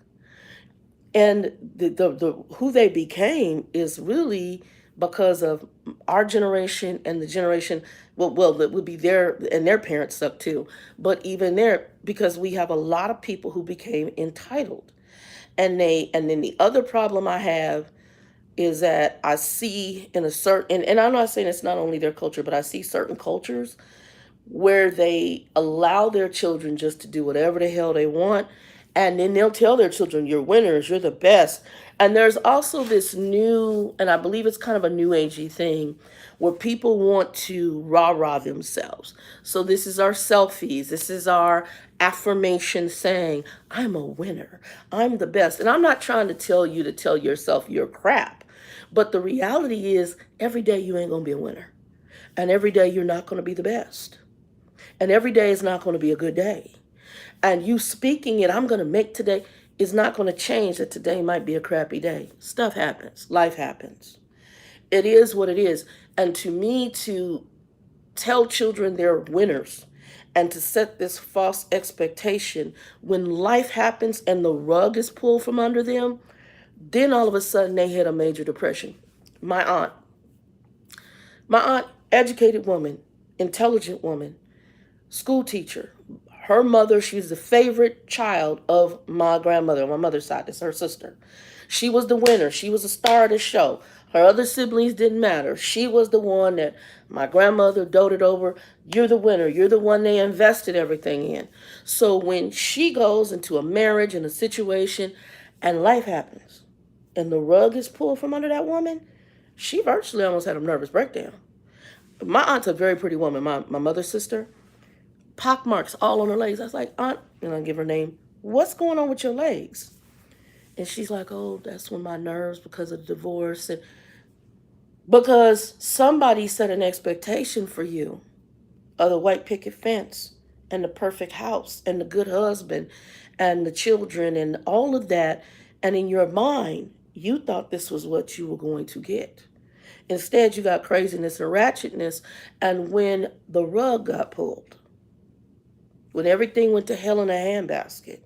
And the who they became is really because of our generation and the generation, well, that would be their, and their parents suck too, but even there, because we have a lot of people who became entitled. And then the other problem I have is that I see in a certain, and I'm not saying it's not only their culture, but I see certain cultures where they allow their children just to do whatever the hell they want. And then they'll tell their children, you're winners, you're the best. And there's also this new, and I believe it's kind of a new agey thing, where people want to rah-rah themselves. So this is our selfies. This is our affirmation saying, I'm a winner. I'm the best. And I'm not trying to tell you to tell yourself you're crap. But the reality is, every day you ain't going to be a winner. And every day you're not going to be the best. And every day is not going to be a good day. And you speaking it, I'm going to make today, is not going to change that today might be a crappy day. Stuff happens. Life happens. It is what it is. And to me, to tell children they're winners and to set this false expectation when life happens and the rug is pulled from under them, then all of a sudden they hit a major depression. My aunt, educated woman, intelligent woman, school teacher. Her mother, she's the favorite child of my grandmother on my mother's side. That's her sister. She was the winner. She was the star of the show. Her other siblings didn't matter. She was the one that my grandmother doted over. You're the winner. You're the one they invested everything in. So when she goes into a marriage and a situation and life happens and the rug is pulled from under that woman, she virtually almost had a nervous breakdown. My aunt's a very pretty woman, my mother's sister. Pock marks all on her legs. I was like, Aunt, and I give her name, what's going on with your legs? And she's like, oh, that's when my nerves because of the divorce. And because somebody set an expectation for you of the white picket fence and the perfect house and the good husband and the children and all of that. And in your mind, you thought this was what you were going to get. Instead, you got craziness and ratchetness. And when the rug got pulled, when everything went to hell in a handbasket,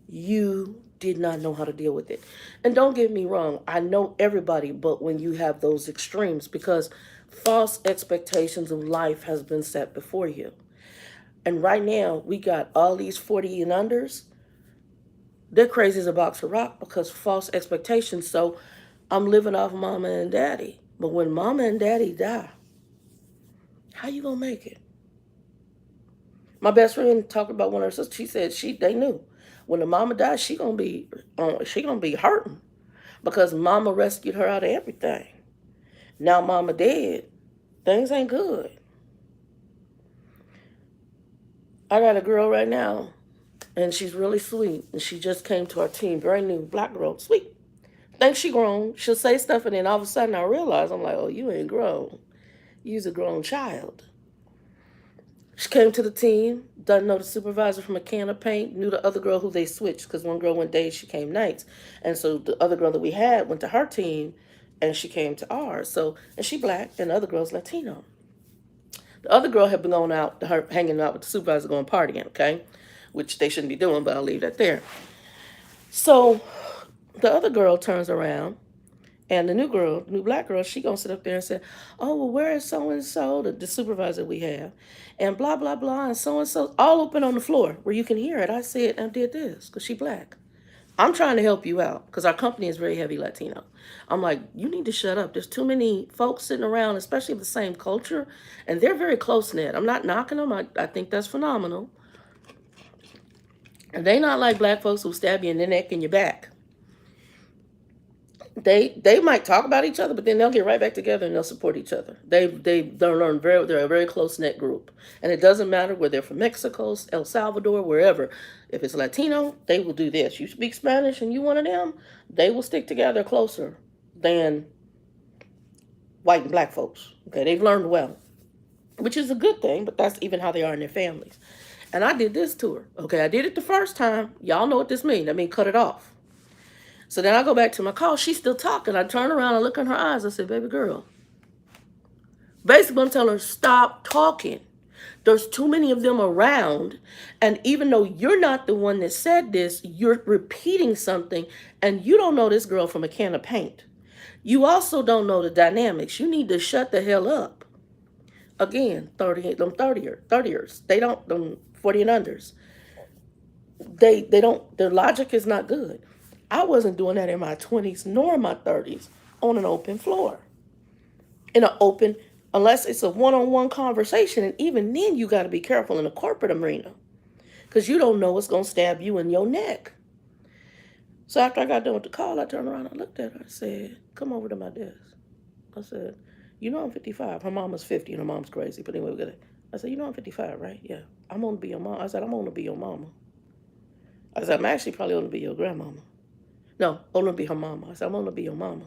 you did not know how to deal with it. And don't get me wrong, I know everybody, but when you have those extremes, because false expectations of life has been set before you. And right now, we got all these 40 and unders. They're crazy as a box of rock because false expectations. So I'm living off mama and daddy. But when mama and daddy die, how you gonna make it? My best friend talked about one of her sisters. She said they knew when the mama died, she gonna be hurting because mama rescued her out of everything. Now mama dead, things ain't good. I got a girl right now, and she's really sweet, and she just came to our team, very new, black girl, sweet. Thinks she grown. She'll say stuff, and then all of a sudden I realize, I'm like, oh, you ain't grown. You's a grown child. She came to the team, doesn't know the supervisor from a can of paint, knew the other girl who they switched because one girl went days, she came nights. And so the other girl that we had went to her team and she came to ours. So, and she black and the other girl's Latino. The other girl had been going out, her hanging out with the supervisor going partying, okay? Which they shouldn't be doing, but I'll leave that there. So the other girl turns around and the new black girl, she gonna sit up there and say, oh, well, where is so-and-so, the supervisor we have, and blah, blah, blah, and so-and-so, all open on the floor where you can hear it. I said, I did this because she black. I'm trying to help you out because our company is very heavy Latino. I'm like, you need to shut up. There's too many folks sitting around, especially of the same culture, and they're very close-knit. I'm not knocking them. I think that's phenomenal. And they not like black folks who stab you in the neck and your back. They might talk about each other, but then they'll get right back together and they'll support each other. They're a very close knit group, and it doesn't matter where they're from, Mexico, El Salvador, wherever. If it's Latino, they will do this. You speak Spanish and you one of them, they will stick together closer than white and black folks. Okay, they've learned well, which is a good thing, but that's even how they are in their families. And I did this to her. Okay, I did it the first time. Y'all know what this means. I mean, cut it off. So then I go back to my call. She's still talking. I turn around and look in her eyes. I said, baby girl. Basically, I'm telling her, stop talking. There's too many of them around. And even though you're not the one that said this, you're repeating something. And you don't know this girl from a can of paint. You also don't know the dynamics. You need to shut the hell up. Again, 38, them 30ers. They don't, them 40 and unders. They don't, their logic is not good. I wasn't doing that in my 20s nor in my 30s on an open floor. In an open, unless it's a one-on-one conversation, and even then you got to be careful in the corporate arena because you don't know what's going to stab you in your neck. So after I got done with the call, I turned around, I looked at her, I said, come over to my desk. I said, you know I'm 55. Her mama's 50 and her mom's crazy. But anyway, we got it. I said, you know I'm 55, right? Yeah. I'm going to be your mom. I said, I'm going to be your mama. I said, I'm actually probably going to be your grandmama. No, I'm going to be her mama. I said, I'm going to be your mama.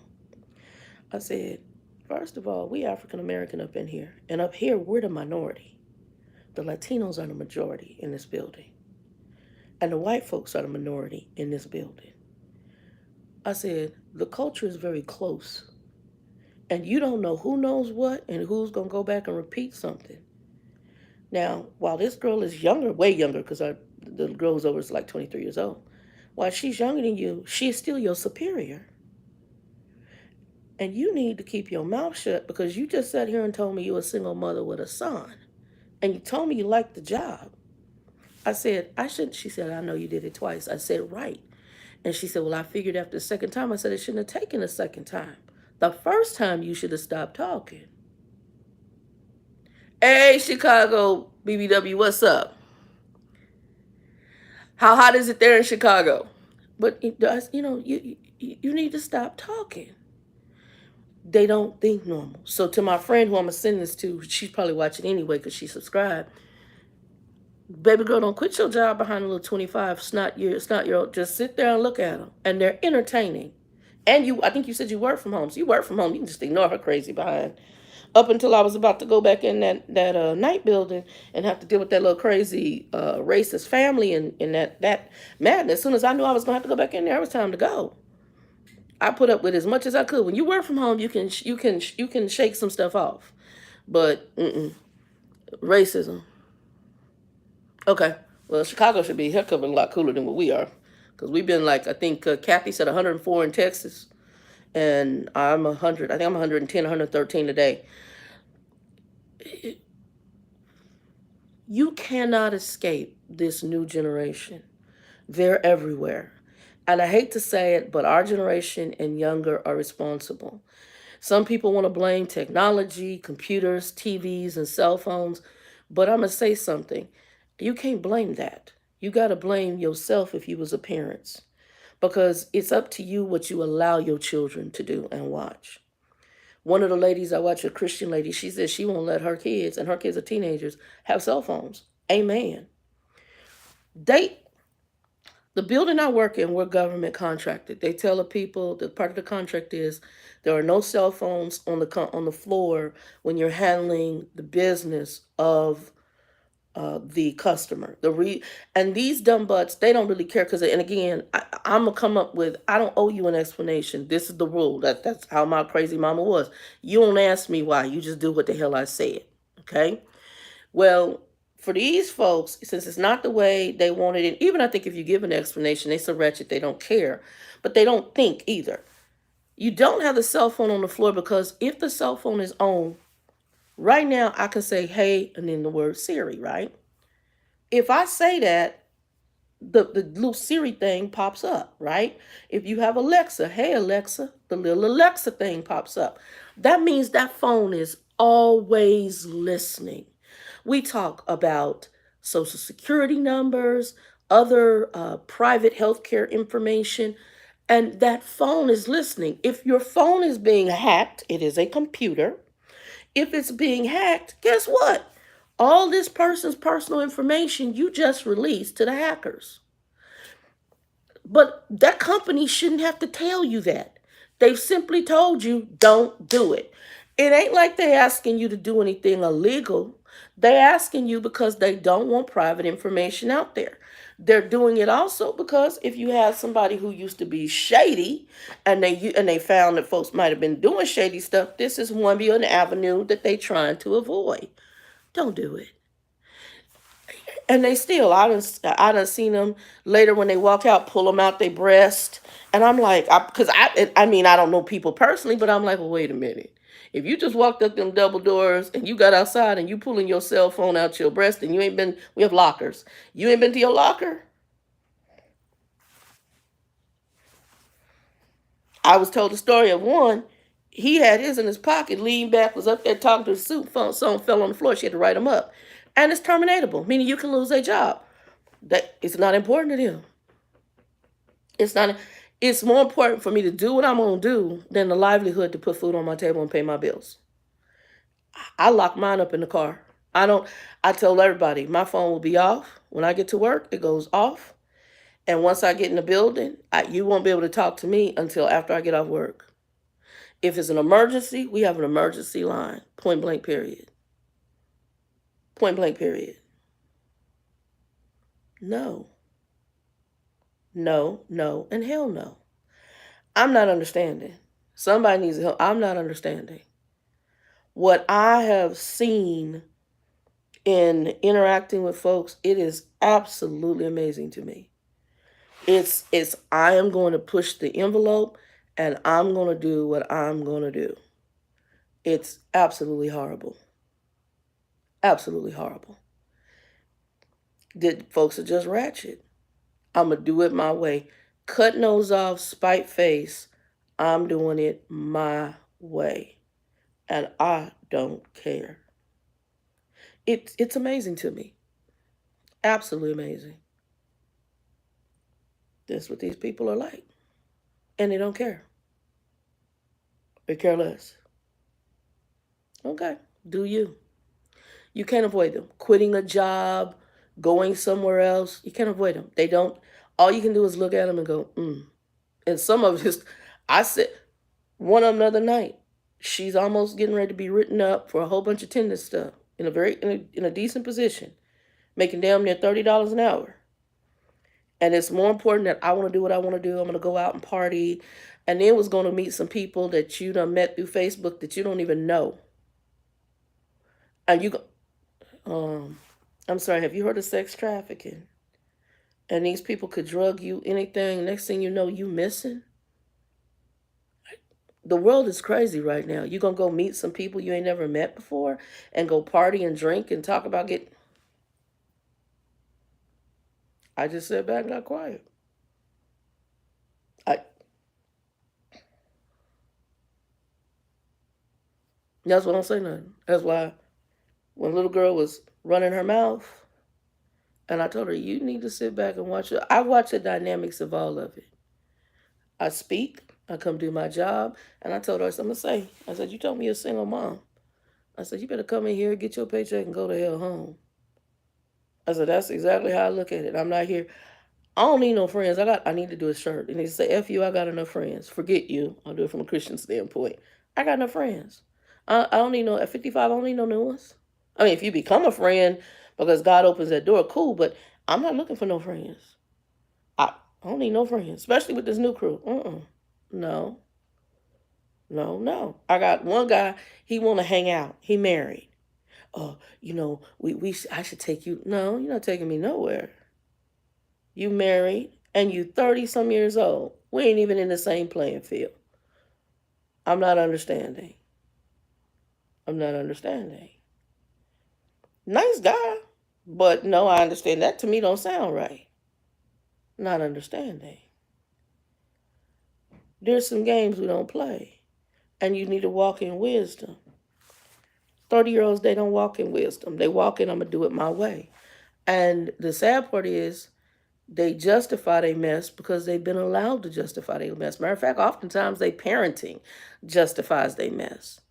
I said, first of all, we African American up in here. And up here, we're the minority. The Latinos are the majority in this building. And the white folks are the minority in this building. I said, the culture is very close. And you don't know who knows what and who's going to go back and repeat something. Now, while this girl is younger, way younger, because the girl's over is like 23 years old. While she's younger than you, she is still your superior. And you need to keep your mouth shut because you just sat here and told me you're a single mother with a son. And you told me you liked the job. I said, I shouldn't. She said, I know you did it twice. I said, right. And she said, well, I figured after the second time. I said, it shouldn't have taken a second time. The first time you should have stopped talking. Hey, Chicago, BBW, what's up? How hot is it there in Chicago? But it does, you need to stop talking. They don't think normal. So to my friend who I'm going to send this to, she's probably watching anyway because she subscribed. Baby girl, don't quit your job behind a little 25 snot-year-old. Just sit there and look at them. And they're entertaining. And I think you said you work from home. So you work from home. You can just ignore her crazy behind. Up until I was about to go back in that night building and have to deal with that little crazy racist family and that madness. As soon as I knew I was going to have to go back in there, it was time to go. I put up with as much as I could. When you work from home, you can shake some stuff off. But racism. Okay. Well, Chicago should be a lot cooler than what we are. Because we've been like, I think Kathy said 104 in Texas. And I'm 100. I think I'm 110, 113 today. You cannot escape this new generation. They're everywhere. And I hate to say it, but our generation and younger are responsible. Some people want to blame technology, computers, TVs, and cell phones. But I'm going to say something. You can't blame that. You got to blame yourself if you was a parent. Because it's up to you what you allow your children to do and watch. One of the ladies I watch, a Christian lady, she says she won't let her kids, and her kids are teenagers, have cell phones. Amen. The building I work in, we're government contracted. They tell the people that part of the contract is there are no cell phones on the floor when you're handling the business of the customer. And these dumb butts, they don't really care because, and again, I'm gonna come up with, I don't owe you an explanation. This is the rule. That's how my crazy mama was. You don't ask me why. You just do what the hell I said. Okay. Well, for these folks, since it's not the way they wanted it, even I think if you give an explanation, they so wretched they don't care, but they don't think either. You don't have the cell phone on the floor because if the cell phone is on, right now I can say, hey, and then the word Siri, right? If I say that, the little Siri thing pops up, right? If you have Alexa, hey Alexa, the little Alexa thing pops up. That means that phone is always listening. We talk about social security numbers, other private healthcare information, and that phone is listening. If your phone is being hacked, it is a computer. If it's being hacked, guess what? All this person's personal information you just released to the hackers. But that company shouldn't have to tell you that. They've simply told you, don't do it. It ain't like they're asking you to do anything illegal. They're asking you because they don't want private information out there. They're doing it also because if you have somebody who used to be shady and they found that folks might have been doing shady stuff, this is one be an avenue that they're trying to avoid. Don't do it. And they still, I done seen them later when they walk out, pull them out their breast, and I'm like, because I mean, I don't know people personally, but I'm like, well, wait a minute. If you just walked up them double doors and you got outside and you pulling your cell phone out your breast and you ain't been, we have lockers, you ain't been to your locker. I was told the story of one. He had his in his pocket, leaned back, was up there talking to the soup phone. Someone fell on the floor. She had to write him up, and it's terminatable, meaning you can lose a job. That it's not important to them. It's not. It's more important for me to do what I'm gonna do than the livelihood to put food on my table and pay my bills. I lock mine up in the car. I don't. I tell everybody my phone will be off when I get to work. It goes off, and once I get in the building, you won't be able to talk to me until after I get off work. If it's an emergency, we have an emergency line. Point blank. Period. Point blank. Period. No. No. No. And hell no. I'm not understanding. Somebody needs help. I'm not understanding. What I have seen in interacting with folks, it is absolutely amazing to me. It's I am going to push the envelope and I'm going to do what I'm going to do. It's absolutely horrible. Absolutely horrible. Folks are just ratchet. I'm going to do it my way. Cut nose off, spite face. I'm doing it my way. And I don't care. It's amazing to me. Absolutely amazing. That's what these people are like. And they don't care. They care less. Okay, do you. You can't avoid them. Quitting a job, going somewhere else, you can't avoid them. They don't, all you can do is look at them and go, And some of it, I said, one of them the other night, she's almost getting ready to be written up for a whole bunch of tennis stuff in a decent position, making damn near $30 an hour. And it's more important that I want to do what I want to do. I'm going to go out and party. And then was going to meet some people that you done met through Facebook that you don't even know. And I'm sorry, have you heard of sex trafficking? And these people could drug you, anything. Next thing you know, you missing. The world is crazy right now. You're going to go meet some people you ain't never met before and go party and drink and talk about I just sat back and got quiet. That's why I don't say nothing. That's why when a little girl was running her mouth, and I told her, you need to sit back and watch it. I watch the dynamics of all of it. I speak, I come do my job, and I told her, I'm going to say, I said, you told me you're a single mom. I said, you better come in here, get your paycheck, and go to hell home. I said, that's exactly how I look at it. I'm not here. I don't need no friends. I need to do a shirt. And he say, F you, I got enough friends. Forget you. I'll do it from a Christian standpoint. I got enough friends. I don't need no, at 55, I don't need no new ones. I mean, if you become a friend because God opens that door, cool, but I'm not looking for no friends. I don't need no friends, especially with this new crew. No. No. I got one guy, he want to hang out. He married. Oh, I should take you. No, you're not taking me nowhere. You married and you 30 some years old. We ain't even in the same playing field. I'm not understanding. Nice guy, but no, I understand that to me don't sound right. Not understanding. There's some games we don't play, and you need to walk in wisdom. 30-year-olds, they don't walk in wisdom. They walk in, I'm going to do it my way. And the sad part is they justify their mess because they've been allowed to justify their mess. Matter of fact, oftentimes they parenting justifies their mess.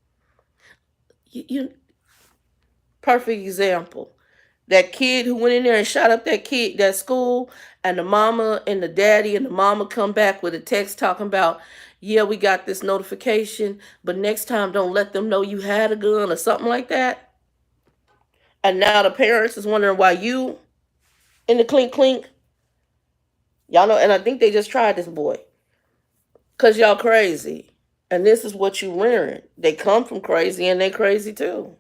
Perfect example. That kid who went in there and shot up that school, and the mama and the daddy and the mama come back with a text talking about, yeah, we got this notification, but next time don't let them know you had a gun or something like that. And now the parents is wondering why you in the clink clink. Y'all know, and I think they just tried this boy. Because y'all crazy. And this is what you learn. They come from crazy and they crazy too.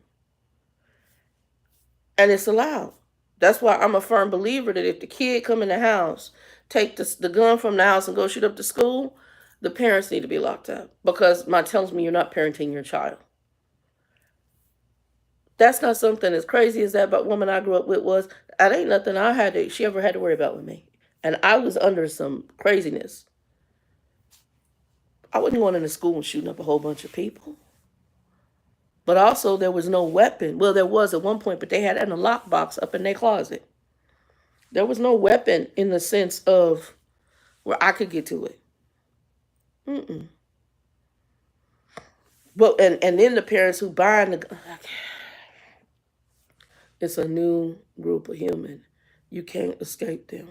And it's allowed. That's why I'm a firm believer that if the kid come in the house, take the gun from the house and go shoot up the school, the parents need to be locked up, because my tells me you're not parenting your child. That's not something as crazy as that. But woman I grew up with was, that ain't nothing she ever had to worry about with me. And I was under some craziness. I wasn't going into school and shooting up a whole bunch of people. But also there was no weapon. Well, there was at one point, but they had it in a lockbox up in their closet. There was no weapon in the sense of where I could get to it. Mm-mm. But and then the parents who buying the, it's a new group of human. You can't escape them.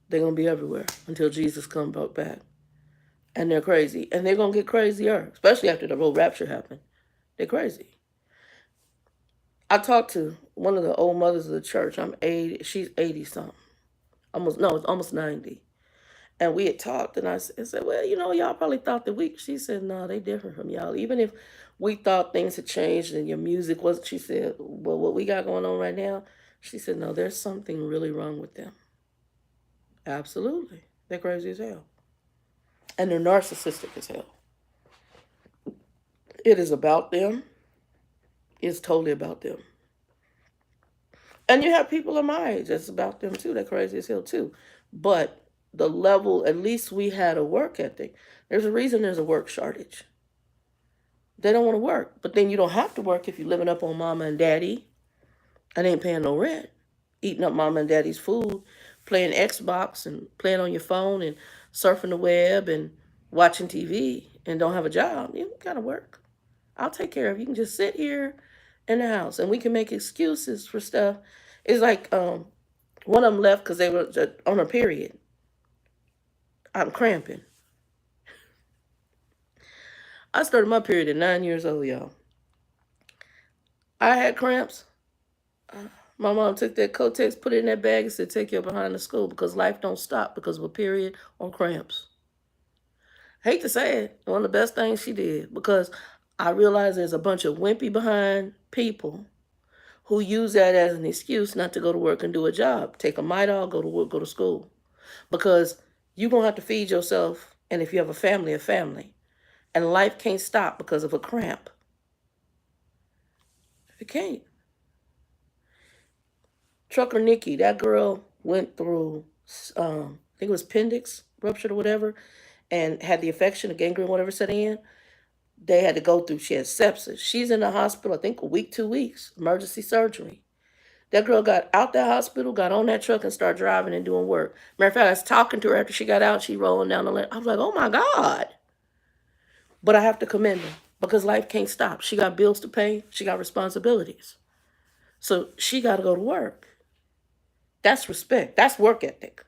They're gonna be everywhere until Jesus comes back. And they're crazy. And they're gonna get crazier, especially after the whole rapture happened. They're crazy. I talked to one of the old mothers of the church. I'm 80, she's 80 something. It's almost 90. And we had talked, and I said, well, y'all probably thought that she said, no, they different from y'all. Even if we thought things had changed and your music wasn't, she said, well, what we got going on right now, she said, no, there's something really wrong with them. Absolutely. They're crazy as hell. And they're narcissistic as hell. It is about them. It's totally about them. And you have people of my age that's about them too. They're crazy as hell too. But the level, at least we had a work ethic. There's a reason there's a work shortage. They don't want to work. But then you don't have to work if you're living up on mama and daddy and ain't paying no rent. Eating up mama and daddy's food, playing Xbox and playing on your phone and surfing the web and watching TV and don't have a job. You gotta work. I'll take care of you. You can just sit here in the house and we can make excuses for stuff. It's like one of them left because they were on a period. I'm cramping. I started my period at 9 years old, y'all. I had cramps. My mom took that Kotex, put it in that bag, and said, take your behind to school because life don't stop because of a period or cramps. Hate to say it, one of the best things she did, because I realized there's a bunch of wimpy behind people who use that as an excuse not to go to work and do a job. Take a Midol, go to work, go to school. Because you're going to have to feed yourself, and if you have a family. And life can't stop because of a cramp. It can't. Trucker Nikki, that girl went through, I think it was appendix ruptured or whatever, and had the infection, the gangrene, whatever set in. They had to go through, she had sepsis. She's in the hospital, I think a week, 2 weeks, emergency surgery. That girl got out that hospital, got on that truck and started driving and doing work. Matter of fact, I was talking to her after she got out, she rolling down the lane. I was like, oh my God. But I have to commend her because life can't stop. She got bills to pay. She got responsibilities. So she got to go to work. That's respect. That's work ethic.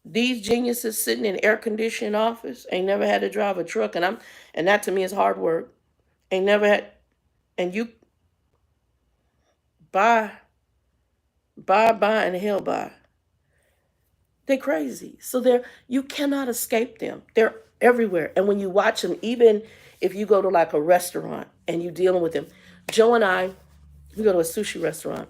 These geniuses sitting in air-conditioned office ain't never had to drive a truck, and that to me is hard work. Ain't never had, and you buy, and hell buy. They're crazy. So you cannot escape them. They're everywhere. And when you watch them, even if you go to like a restaurant and you're dealing with them, Joe and I, we go to a sushi restaurant.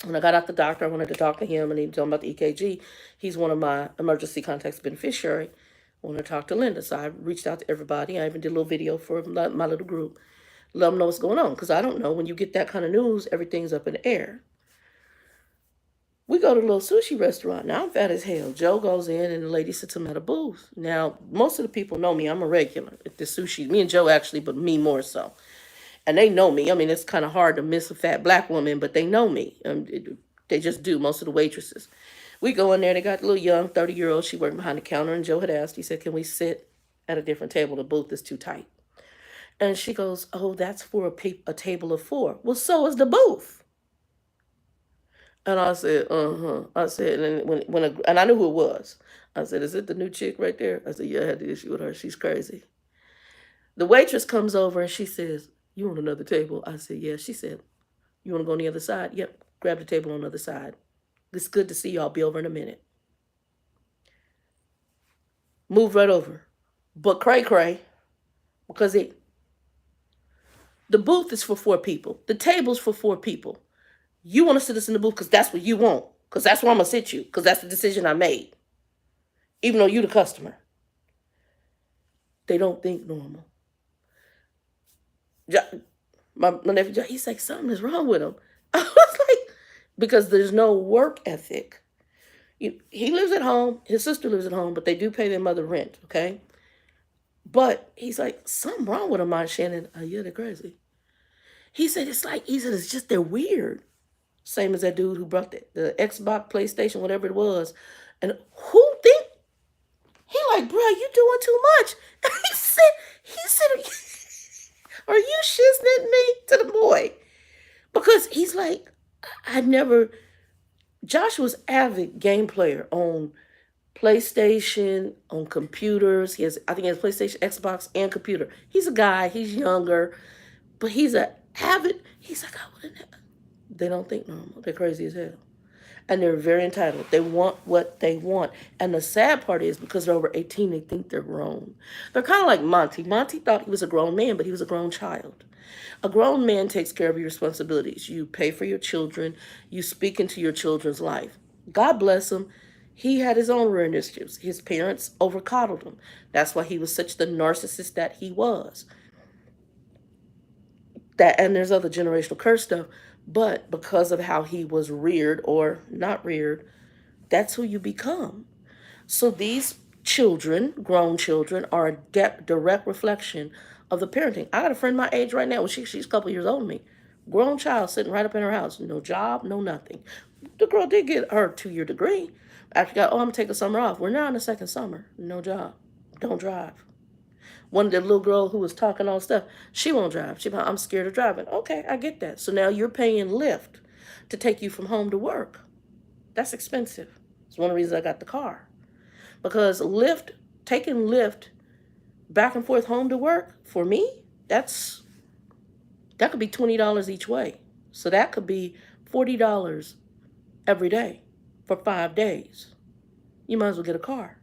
When I got out the doctor, I wanted to talk to him, and he told me about the EKG. He's one of my emergency contacts beneficiary. I wanted to talk to Linda, so I reached out to everybody. I even did a little video for my little group. Let them know what's going on, because I don't know. When you get that kind of news, everything's up in the air. We go to a little sushi restaurant. Now, I'm fat as hell. Joe goes in, and the lady sits him at a booth. Now, most of the people know me. I'm a regular at the sushi. Me and Joe, actually, but me more so. And they know me. I mean, it's kind of hard to miss a fat black woman, but they know me. They just do, most of the waitresses. We go in there. They got a little young 30-year-old. She worked behind the counter, and Joe had asked. He said, can we sit at a different table? The booth is too tight. And she goes, oh, that's for a table of 4. Well, so is the booth. And I said, I said, and I knew who it was. I said, is it the new chick right there? I said, yeah, I had the issue with her. She's crazy. The waitress comes over and she says, you want another table? I said, yeah. She said, you want to go on the other side? Yep. Grab the table on the other side. It's good to see you. I'll be over in a minute. Move right over. But cray, because The booth is for 4 people. The table's for 4 people. You want to sit us in the booth because that's what you want. Because that's where I'm going to sit you. Because that's the decision I made. Even though you the customer. They don't think normal. My nephew, he's like, something is wrong with him. I was like, because there's no work ethic. He lives at home. His sister lives at home, but they do pay their mother rent, okay? But he's like, something wrong with him, Aunt Shannon. Oh, yeah, they're crazy. He said, it's just, they're weird. Same as that dude who brought the Xbox, PlayStation, whatever it was. And who think, he like, bro, you doing too much. And he said, are you shizning me to the boy? Because he's like, Joshua's avid game player on PlayStation, on computers. I think he has PlayStation, Xbox, and computer. He's a guy, he's younger, but he's he's like, they don't think normal. They're crazy as hell. And they're very entitled. They want what they want. And the sad part is because they're over 18, they think they're grown. They're kind of like Monty. Monty thought he was a grown man, but he was a grown child. A grown man takes care of your responsibilities. You pay for your children. You speak into your children's life. God bless him. He had his own rear initiatives. His parents overcoddled him. That's why he was such the narcissist that he was. And there's other generational curse stuff. But because of how he was reared or not reared, that's who you become. So these children, grown children, are a direct reflection of the parenting. I got a friend my age right now. Well, she's a couple years older than me. Grown child sitting right up in her house. No job, no nothing. The girl did get her 2-year degree. After got, I'm going to take a summer off. We're now in the second summer. No job. Don't drive. One of the little girl who was talking all stuff, she won't drive. I'm scared of driving. Okay, I get that. So now you're paying Lyft to take you from home to work. That's expensive. It's one of the reasons I got the car. Because taking Lyft back and forth home to work, for me, that could be $20 each way. So that could be $40 every day for 5 days. You might as well get a car.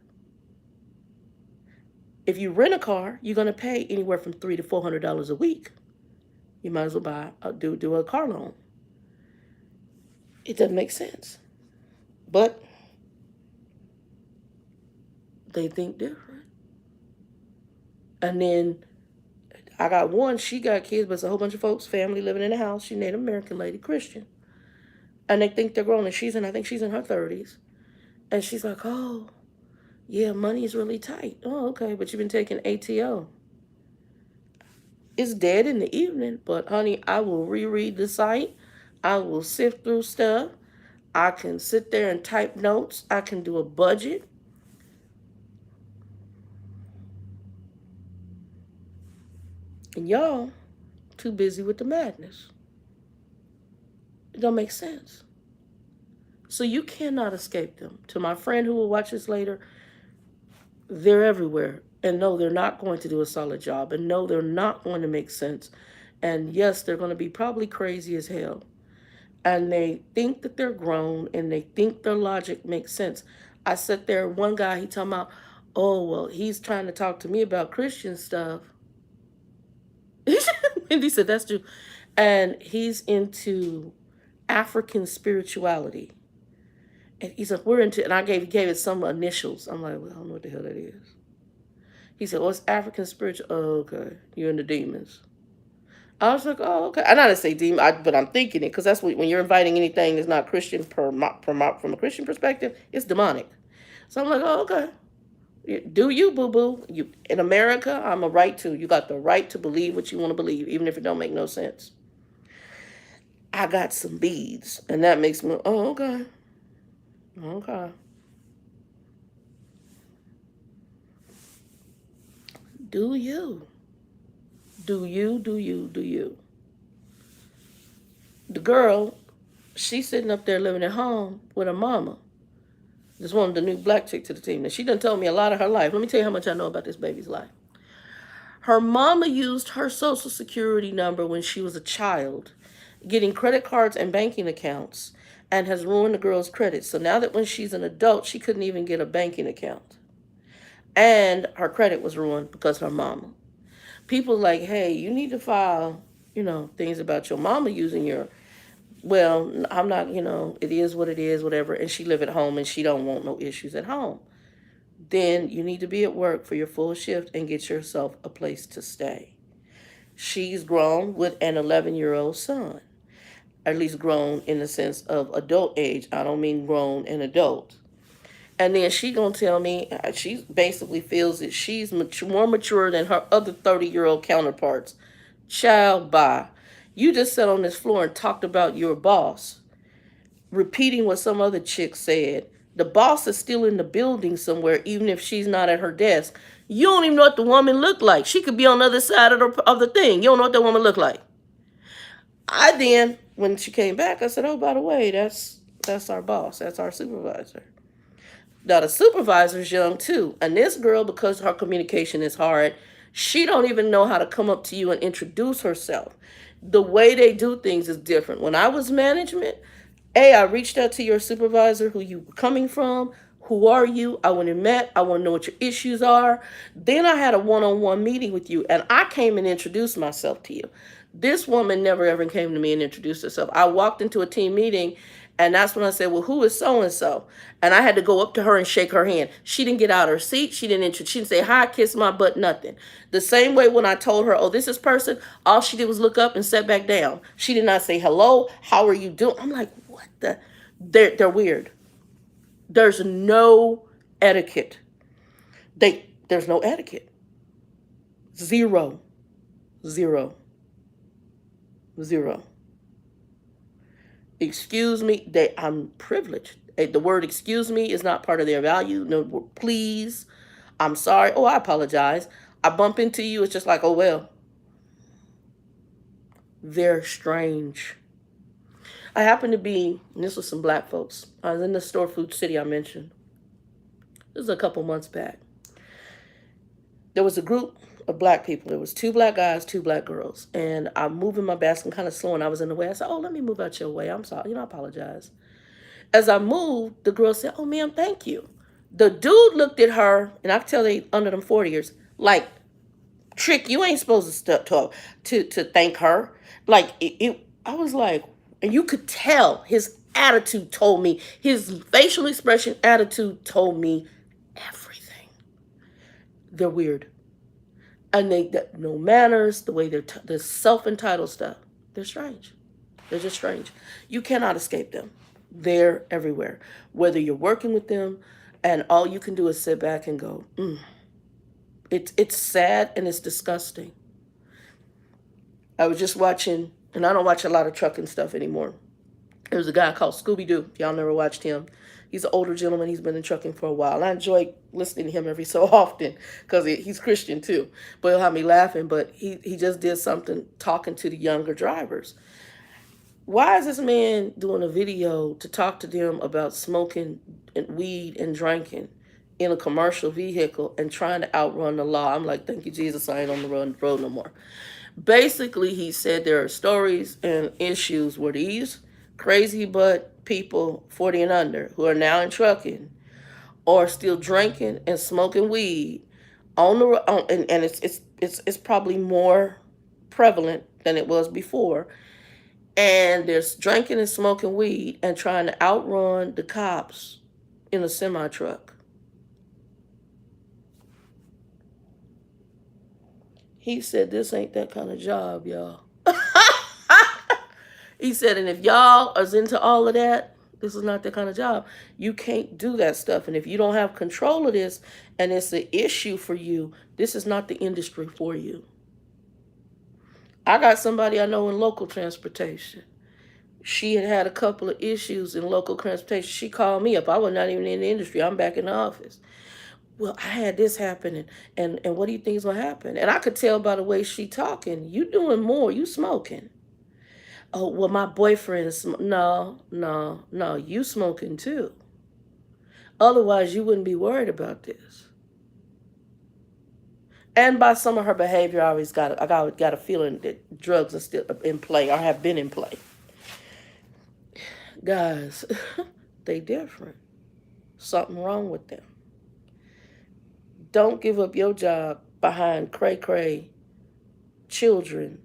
If you rent a car, you're going to pay anywhere from $300 to $400 a week. You might as well do a car loan. It doesn't make sense. But they think different. And then I got one, she got kids, but it's a whole bunch of folks, family living in the house. She's a Native American lady, Christian. And they think they're grown, and I think she's in her 30s. And she's like, oh, yeah, money is really tight. Oh, okay, but you've been taking ATO. It's dead in the evening, but honey, I will reread the site. I will sift through stuff. I can sit there and type notes. I can do a budget. And y'all too busy with the madness. It don't make sense. So you cannot escape them. To my friend who will watch this later, they're everywhere. And no, they're not going to do a solid job. And no, they're not going to make sense. And yes, they're going to be probably crazy as hell. And they think that they're grown and they think their logic makes sense. I sat there, one guy, he talking about, oh, well, he's trying to talk to me about Christian stuff. And he said, that's true. And he's into African spirituality. And he's like, we're into, and he gave it some initials. I'm like, well, I don't know what the hell that is. He said, oh, it's African spiritual. Oh, okay. You're into demons. I was like, oh, okay. I'm not to say demon, but I'm thinking it because that's when you're inviting anything that's not Christian from a Christian perspective, it's demonic. So I'm like, oh, okay. Do you, boo-boo. You in America, I'm a right to. You got the right to believe what you want to believe, even if it don't make no sense. I got some beads, and that makes me, oh, okay. Okay. Do you. Do you, do you, do you. The girl, she's sitting up there living at home with her mama. Just wanted the new black chick to the team. Now, she done told me a lot of her life. Let me tell you how much I know about this baby's life. Her mama used her social security number when she was a child, getting credit cards and banking accounts, and has ruined the girl's credit. So now that when she's an adult, she couldn't even get a banking account. And her credit was ruined because of her mama. People like, hey, you need to file things about your mama using your, well, I'm not, it is what it is, whatever, and she live at home and she don't want no issues at home. Then you need to be at work for your full shift and get yourself a place to stay. She's grown with an 11-year-old son, at least grown in the sense of adult age. I don't mean grown and adult. And then she gonna tell me she basically feels that she's more mature than her other 30-year-old counterparts. Child, bye. You just sat on this floor and talked about your boss, repeating what some other chick said. The boss is still in the building somewhere, even if she's not at her desk. You don't even know what the woman looked like. She could be on the other side of the thing. You don't know what that woman looked like. I then, when she came back, I said, "Oh, by the way, that's our boss. That's our supervisor." Now the supervisor's young too, and this girl, because her communication is hard, she don't even know how to come up to you and introduce herself. The way they do things is different. When I was management, I reached out to your supervisor, who you were coming from, who are you? I went and met. I want to know what your issues are. Then I had a one-on-one meeting with you, and I came and introduced myself to you. This woman never ever came to me and introduced herself. I walked into a team meeting, and that's when I said, "Well, who is so and so?" And I had to go up to her and shake her hand. She didn't get out of her seat. She didn't say hi, kiss my butt, nothing. The same way when I told her, "Oh, this is person," all she did was look up and sit back down. She did not say hello. How are you doing? I'm like, what the? They're weird. There's no etiquette. There's no etiquette. Zero, zero, zero. Excuse me. I'm privileged. The word "excuse me" is not part of their value. No, please. I'm sorry. Oh, I apologize. I bump into you. It's just like, oh well. They're strange. I happen to be. And this was some black folks. I was in the store, Food City, I mentioned. This was a couple months back. There was a group of black people. There was 2 black guys, 2 black girls. And I'm moving my basket kind of slow, and I was in the way. I said, "Oh, let me move out your way. I'm sorry. I apologize." As I moved, the girl said, "Oh, ma'am, thank you." The dude looked at her, and I could tell they under them 40 years, like, "Trick, you ain't supposed to to thank her." Like, I was like, and you could tell his attitude told me, his facial expression attitude told me everything. They're weird. And they no manners, the way they're self-entitled stuff. They're strange. They're just strange. You cannot escape them. They're everywhere. Whether you're working with them, and all you can do is sit back and go, It's sad and it's disgusting. I was just watching, and I don't watch a lot of trucking stuff anymore. There was a guy called Scooby Doo. Y'all never watched him. He's an older gentleman. He's been in trucking for a while. I enjoy listening to him every so often because he's Christian too. But he'll have me laughing. But he just did something talking to the younger drivers. Why is this man doing a video to talk to them about smoking and weed and drinking in a commercial vehicle and trying to outrun the law? I'm like, thank you, Jesus, I ain't on the road no more. Basically, he said there are stories and issues where these crazy but people 40 and under who are now in trucking are still drinking and smoking weed on the and it's probably more prevalent than it was before. And they're drinking and smoking weed and trying to outrun the cops in a semi truck. He said, "This ain't that kind of job, y'all." He said, "And if y'all is into all of that, this is not that kind of job. You can't do that stuff. And if you don't have control of this and it's an issue for you, this is not the industry for you." I got somebody I know in local transportation. She had a couple of issues in local transportation. She called me up. I was not even in the industry. I'm back in the office. "Well, I had this happen, and what do you think is going to happen?" And I could tell by the way she talking, you doing more, you smoking. "Oh, well, my boyfriend is no, no, no, you smoking too. Otherwise, you wouldn't be worried about this." And by some of her behavior, I got a feeling that drugs are still in play or have been in play. Guys, they different. Something wrong with them. Don't give up your job behind cray-cray children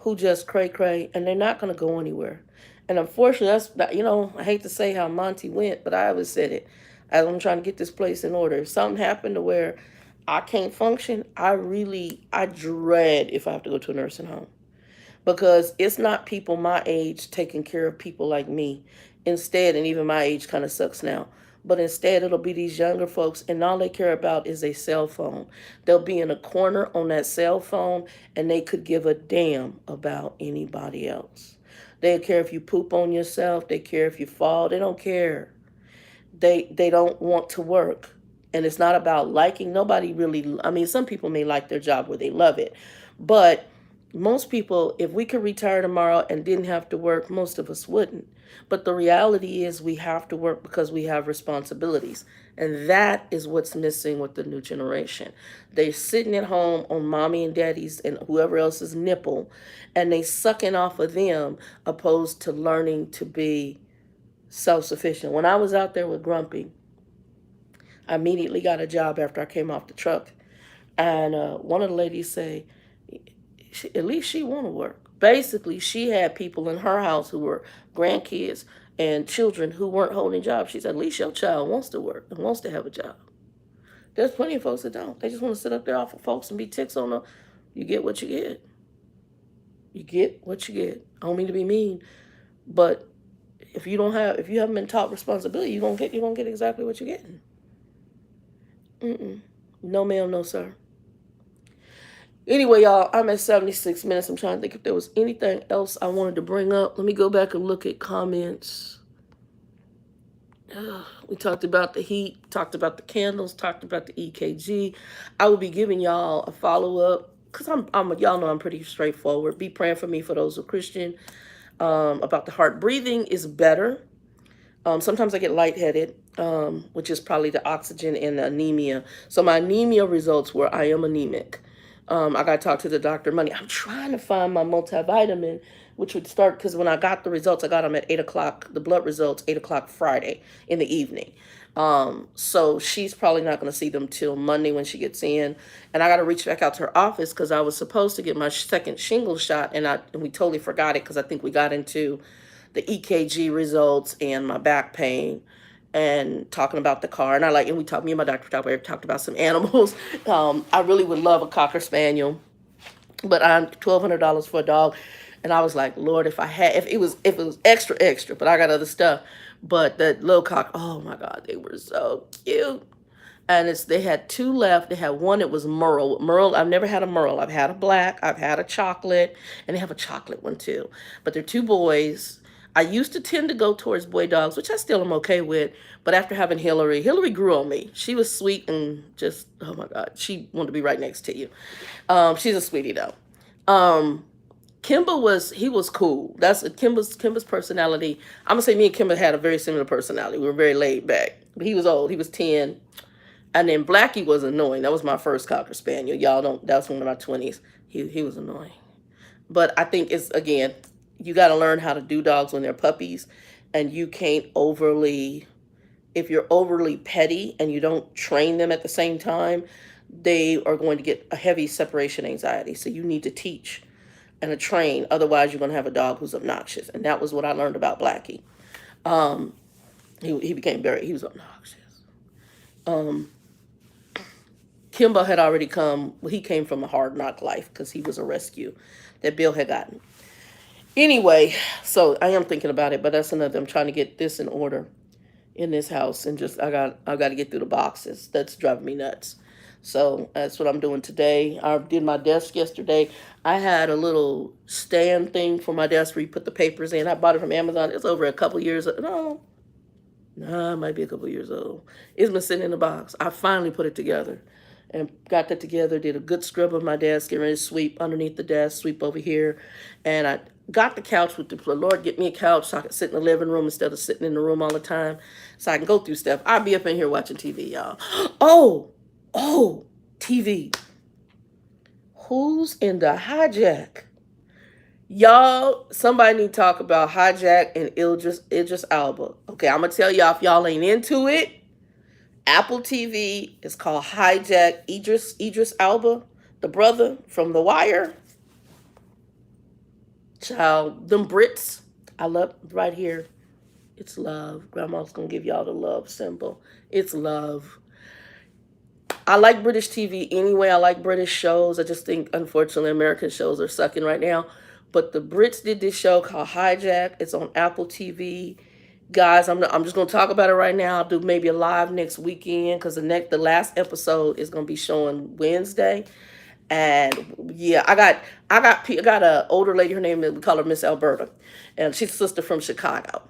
who just cray, and they're not going to go anywhere. And unfortunately, I hate to say how Monty went, but I always said it. As I'm trying to get this place in order, if something happened to where I can't function, I dread if I have to go to a nursing home, because it's not people my age taking care of people like me. Instead, and even my age kind of sucks now, but instead it'll be these younger folks, and all they care about is a cell phone. They'll be in a corner on that cell phone, and they could give a damn about anybody else. They care if you poop on yourself. They care if you fall. They don't care. They don't want to work. And it's not about liking. Nobody really, I mean, some people may like their job where they love it, but most people, if we could retire tomorrow and didn't have to work, most of us wouldn't. But the reality is we have to work because we have responsibilities. And that is what's missing with the new generation. They're sitting at home on mommy and daddy's and whoever else's nipple, and they sucking off of them opposed to learning to be self-sufficient. When I was out there with Grumpy, I immediately got a job after I came off the truck. And one of the ladies say, at least she want to work. Basically, she had people in her house who were grandkids and children who weren't holding jobs. She said, at least your child wants to work and wants to have a job. There's plenty of folks that don't. They just want to sit up there off of folks and be ticks on them. You get what you get. You get what you get. I don't mean to be mean, but if you haven't been taught responsibility, you're gonna get exactly what you're getting. No ma'am, no sir. Anyway, y'all, I'm at 76 minutes. I'm trying to think if there was anything else I wanted to bring up. Let me go back and look at comments. We talked about the heat, talked about the candles, talked about the EKG. I will be giving y'all a follow-up because y'all know I'm pretty straightforward. Be praying for me for those who are Christian. About the heart. Breathing is better. Sometimes I get lightheaded, which is probably the oxygen and the anemia. So my anemia results were I am anemic. I got to talk to the doctor Monday. I'm trying to find my multivitamin, which would start, because when I got the results, I got them at 8 o'clock, the blood results, 8 o'clock Friday in the evening. So she's probably not going to see them till Monday when she gets in. And I got to reach back out to her office because I was supposed to get my second shingle shot, and we totally forgot it because I think we got into the EKG results and my back pain and talking about the car. And me and my doctor talked about some animals. I really would love a Cocker Spaniel, but I'm $1,200 for a dog. And I was like, Lord, if it was extra, but I got other stuff. But that little cock, oh my God, they were so cute. And they had two left. They had one that was Merle. Merle, I've never had a Merle. I've had a black, I've had a chocolate, and they have a chocolate one too. But they're two boys. I used to tend to go towards boy dogs, which I still am okay with. But after having Hillary grew on me. She was sweet and just, oh my God, she wanted to be right next to you. She's a sweetie though. Kimba was cool. That's Kimba's personality. I'm gonna say me and Kimba had a very similar personality. We were very laid back. But he was old. He was 10. And then Blackie was annoying. That was my first Cocker Spaniel. That was one of my 20s. He was annoying. But I think it's, again, you got to learn how to do dogs when they're puppies. And you can't if you're overly petty and you don't train them at the same time, they are going to get a heavy separation anxiety. So you need to teach and to train. Otherwise, you're going to have a dog who's obnoxious. And that was what I learned about Blackie. He was obnoxious. Kimba had already he came from a hard knock life because he was a rescue that Bill had gotten. Anyway, so I am thinking about it, but that's another, I'm trying to get this in order in this house, and I got to get through the boxes. That's driving me nuts. So that's what I'm doing today. I did my desk yesterday. I had a little stand thing for my desk where you put the papers in. I bought it from Amazon. It's over a couple years. No, it might be a couple years old. It's been sitting in the box. I finally put it together and got that together, did a good scrub of my desk, get ready to sweep underneath the desk, sweep over here. And I got the couch with the Lord, get me a couch so I can sit in the living room instead of sitting in the room all the time so I can go through stuff. I'll be up in here watching TV, y'all. Oh, TV. Who's in the hijack? Y'all, somebody need to talk about Hijack and Idris Elba. Okay, I'm going to tell y'all, if y'all ain't into it, Apple TV is called Hijack. Idris Elba, the brother from The Wire. Child, them Brits, I love right here. It's love. Grandma's gonna give y'all the love symbol. It's love. I like British TV anyway. I like British shows. I just think, unfortunately, American shows are sucking right now. But the Brits did this show called Hijack. It's on Apple TV. Guys, I'm just gonna talk about it right now. I'll do maybe a live next weekend because the last episode is gonna be showing Wednesday. And yeah, I got a older lady. Her name is, we call her Miss Alberta, and she's a sister from Chicago.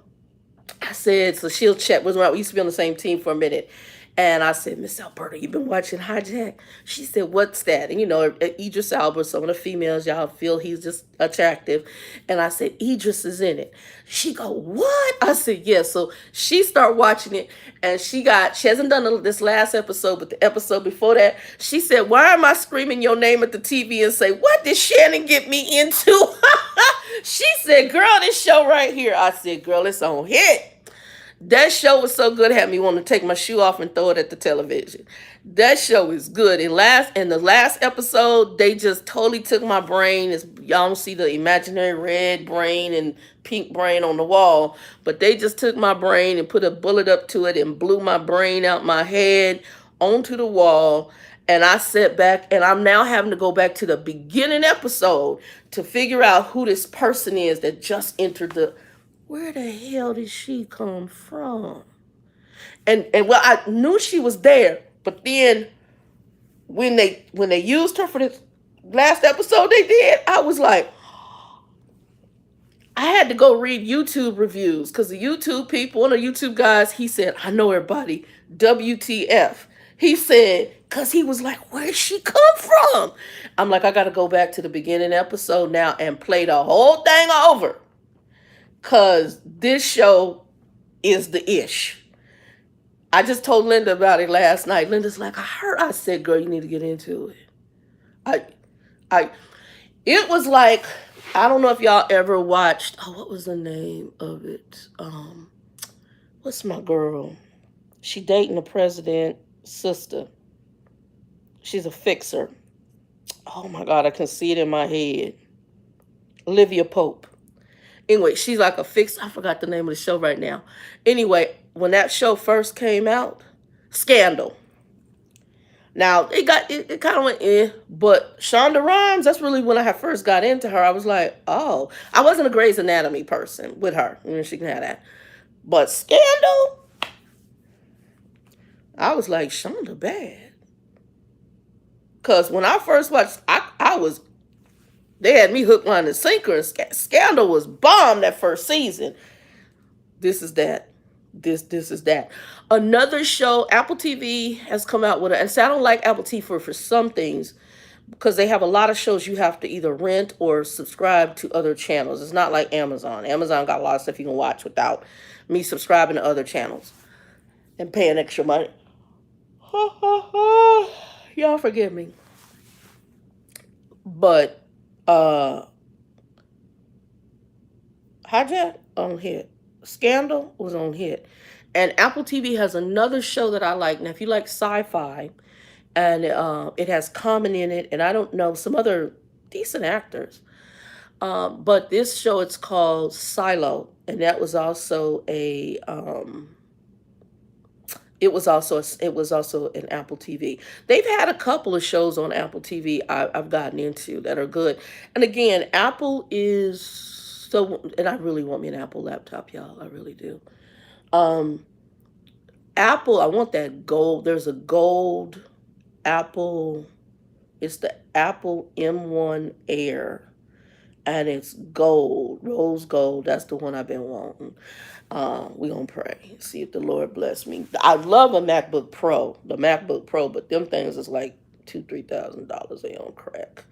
I said, so she'll check. We used to be on the same team for a minute. And I said, Miss Alberta, you been watching Hijack? She said, what's that? And Idris Elba, some of the females, y'all feel he's just attractive. And I said, Idris is in it. She go, what? I said, yeah. So she started watching it, and she hasn't done this last episode, but the episode before that, she said, why am I screaming your name at the TV and say, what did Shannon get me into? She said, girl, this show right here. I said, girl, it's on hit. That show was so good, it had me want to take my shoe off and throw it at the television. That show is good. In the last episode, they just totally took my brain. Y'all don't see the imaginary red brain and pink brain on the wall, but they just took my brain and put a bullet up to it and blew my brain out my head onto the wall. And I sat back, and I'm now having to go back to the beginning episode to figure out who this person is that just entered the. Where the hell did she come from? And well, I knew she was there, but then when they used her for this last episode they did, I was like, I had to go read YouTube reviews because the YouTube people, one of the YouTube guys, he said, I know everybody, WTF. He said, because he was like, where'd she come from? I'm like, I got to go back to the beginning episode now and play the whole thing over. Because this show is the ish. I just told Linda about it last night. Linda's like, I said, girl, you need to get into it. I, I, it was like, I don't know if y'all ever watched, what was the name of it? What's my girl? She dating the president's sister. She's a fixer. Oh my God, I can see it in my head. Olivia Pope. Anyway, she's like a fix. I forgot the name of the show right now. Anyway, when that show first came out, Scandal. Now it kind of went in, but Shonda Rhimes. That's really when I first got into her. I was like, oh, I wasn't a Grey's Anatomy person with her. She can have that, but Scandal, I was like, Shonda bad. Cause when I first watched, I was. They had me hook, line, and sinker. And Scandal was bomb that first season. This is that. This is that. Another show, Apple TV has come out with it. And so I don't like Apple TV for some things because they have a lot of shows you have to either rent or subscribe to other channels. It's not like Amazon. Amazon got a lot of stuff you can watch without me subscribing to other channels and paying extra money. Y'all forgive me. But Hijack on hit. Scandal was on hit. And Apple TV has another show that I like. Now, if you like sci-fi, and it has Common in it, and I don't know, some other decent actors. But this show, it's called Silo, and that was also it was also an Apple TV. They've had a couple of shows on Apple TV I've gotten into that are good. And again, Apple is so, and I really want me an Apple laptop, y'all. I really do. Apple, I want that gold. There's a gold Apple. It's the Apple M1 Air. And it's gold, rose gold. That's the one I've been wanting. We're going to pray. See if the Lord bless me. I love the MacBook Pro, but them things is like $2,000-$3,000. They on crack.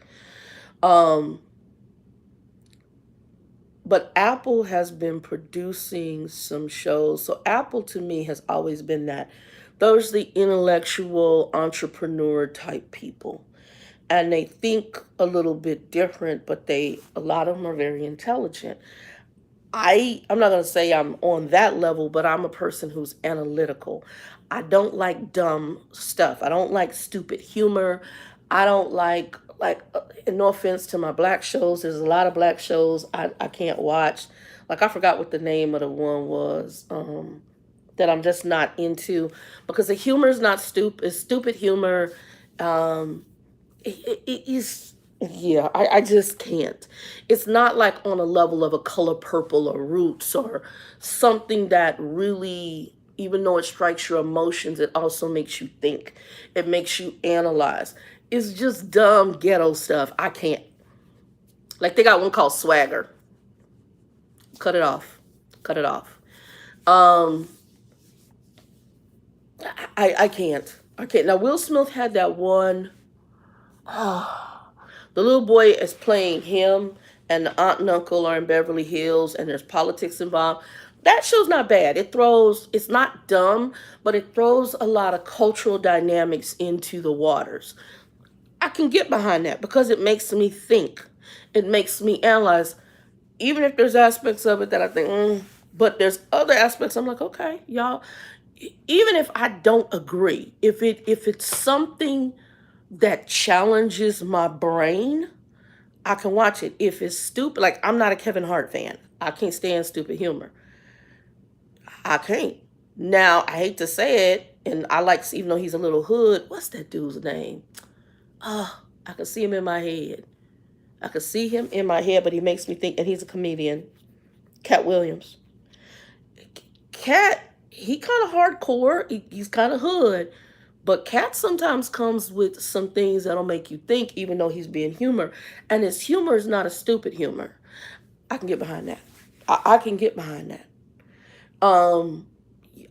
But Apple has been producing some shows. So Apple to me has always been that. Those are the intellectual entrepreneur type people. And they think a little bit different, but a lot of them are very intelligent. I'm not going to say I'm on that level, but I'm a person who's analytical. I don't like dumb stuff. I don't like stupid humor. I don't like and no offense to my black shows, there's a lot of black shows I can't watch. Like I forgot what the name of the one was, that I'm just not into, because the humor is not stupid. It's stupid humor. Um, it is, yeah, I just can't. It's not like on a level of A Color Purple or Roots or something that really, even though it strikes your emotions, it also makes you think. It makes you analyze. It's just dumb ghetto stuff. I can't. Like they got one called Swagger. Cut it off. Cut it off. Um, I can't. I can't. Now Will Smith had that one. Oh, the little boy is playing him, and the aunt and uncle are in Beverly Hills, and there's politics involved. That show's not bad. It's not dumb, but it throws a lot of cultural dynamics into the waters. I can get behind that because it makes me think. It makes me analyze, even if there's aspects of it that I think, but there's other aspects I'm like, okay, y'all, even if I don't agree, if it's something that challenges my brain, I can watch it. If it's stupid, like I'm not a Kevin Hart fan. I can't stand stupid humor. I can't. Now, I hate to say it, and I like, even though he's a little hood, what's that dude's name? I can see him in my head. I can see him in my head, but he makes me think, and he's a comedian. Cat Williams. Cat, he kind of hardcore. He's kind of hood. But Cat sometimes comes with some things that'll make you think, even though he's being humor. And his humor is not a stupid humor. I can get behind that. I can get behind that. Um,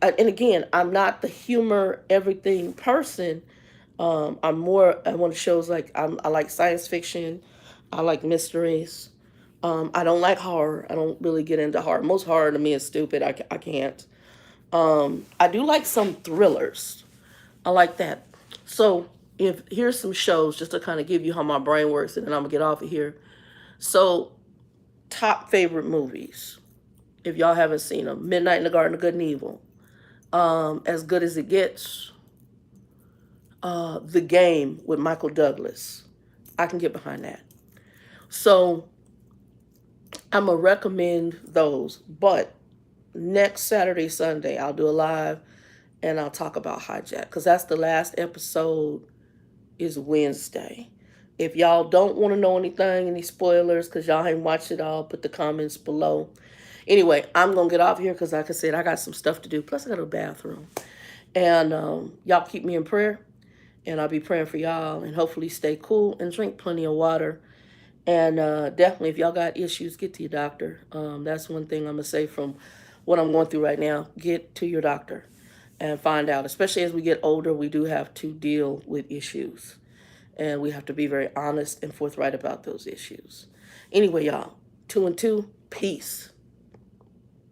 and again, I'm not the humor everything person. I'm more. I want shows like I like science fiction. I like mysteries. I don't like horror. I don't really get into horror. Most horror to me is stupid. I can't. I do like some thrillers. I like that. So if here's some shows just to kind of give you how my brain works, and then I'm gonna get off of here. So top favorite movies, if y'all haven't seen them: Midnight in the Garden of Good and Evil, As Good as It Gets, The Game with Michael Douglas. I can get behind that. So I'm gonna recommend those. But next Saturday, Sunday, I'll do a live and I'll talk about Hijack, because that's the last episode is Wednesday. If y'all don't want to know anything, any spoilers, because y'all ain't watched it all, put the comments below. Anyway, I'm going to get off here because, like I said, I got some stuff to do. Plus, I got a bathroom. And y'all keep me in prayer. And I'll be praying for y'all. And hopefully stay cool and drink plenty of water. And definitely, if y'all got issues, get to your doctor. That's one thing I'm going to say from what I'm going through right now. Get to your doctor and find out. Especially as we get older, we do have to deal with issues. And we have to be very honest and forthright about those issues. Anyway, y'all, 2 and 2, peace.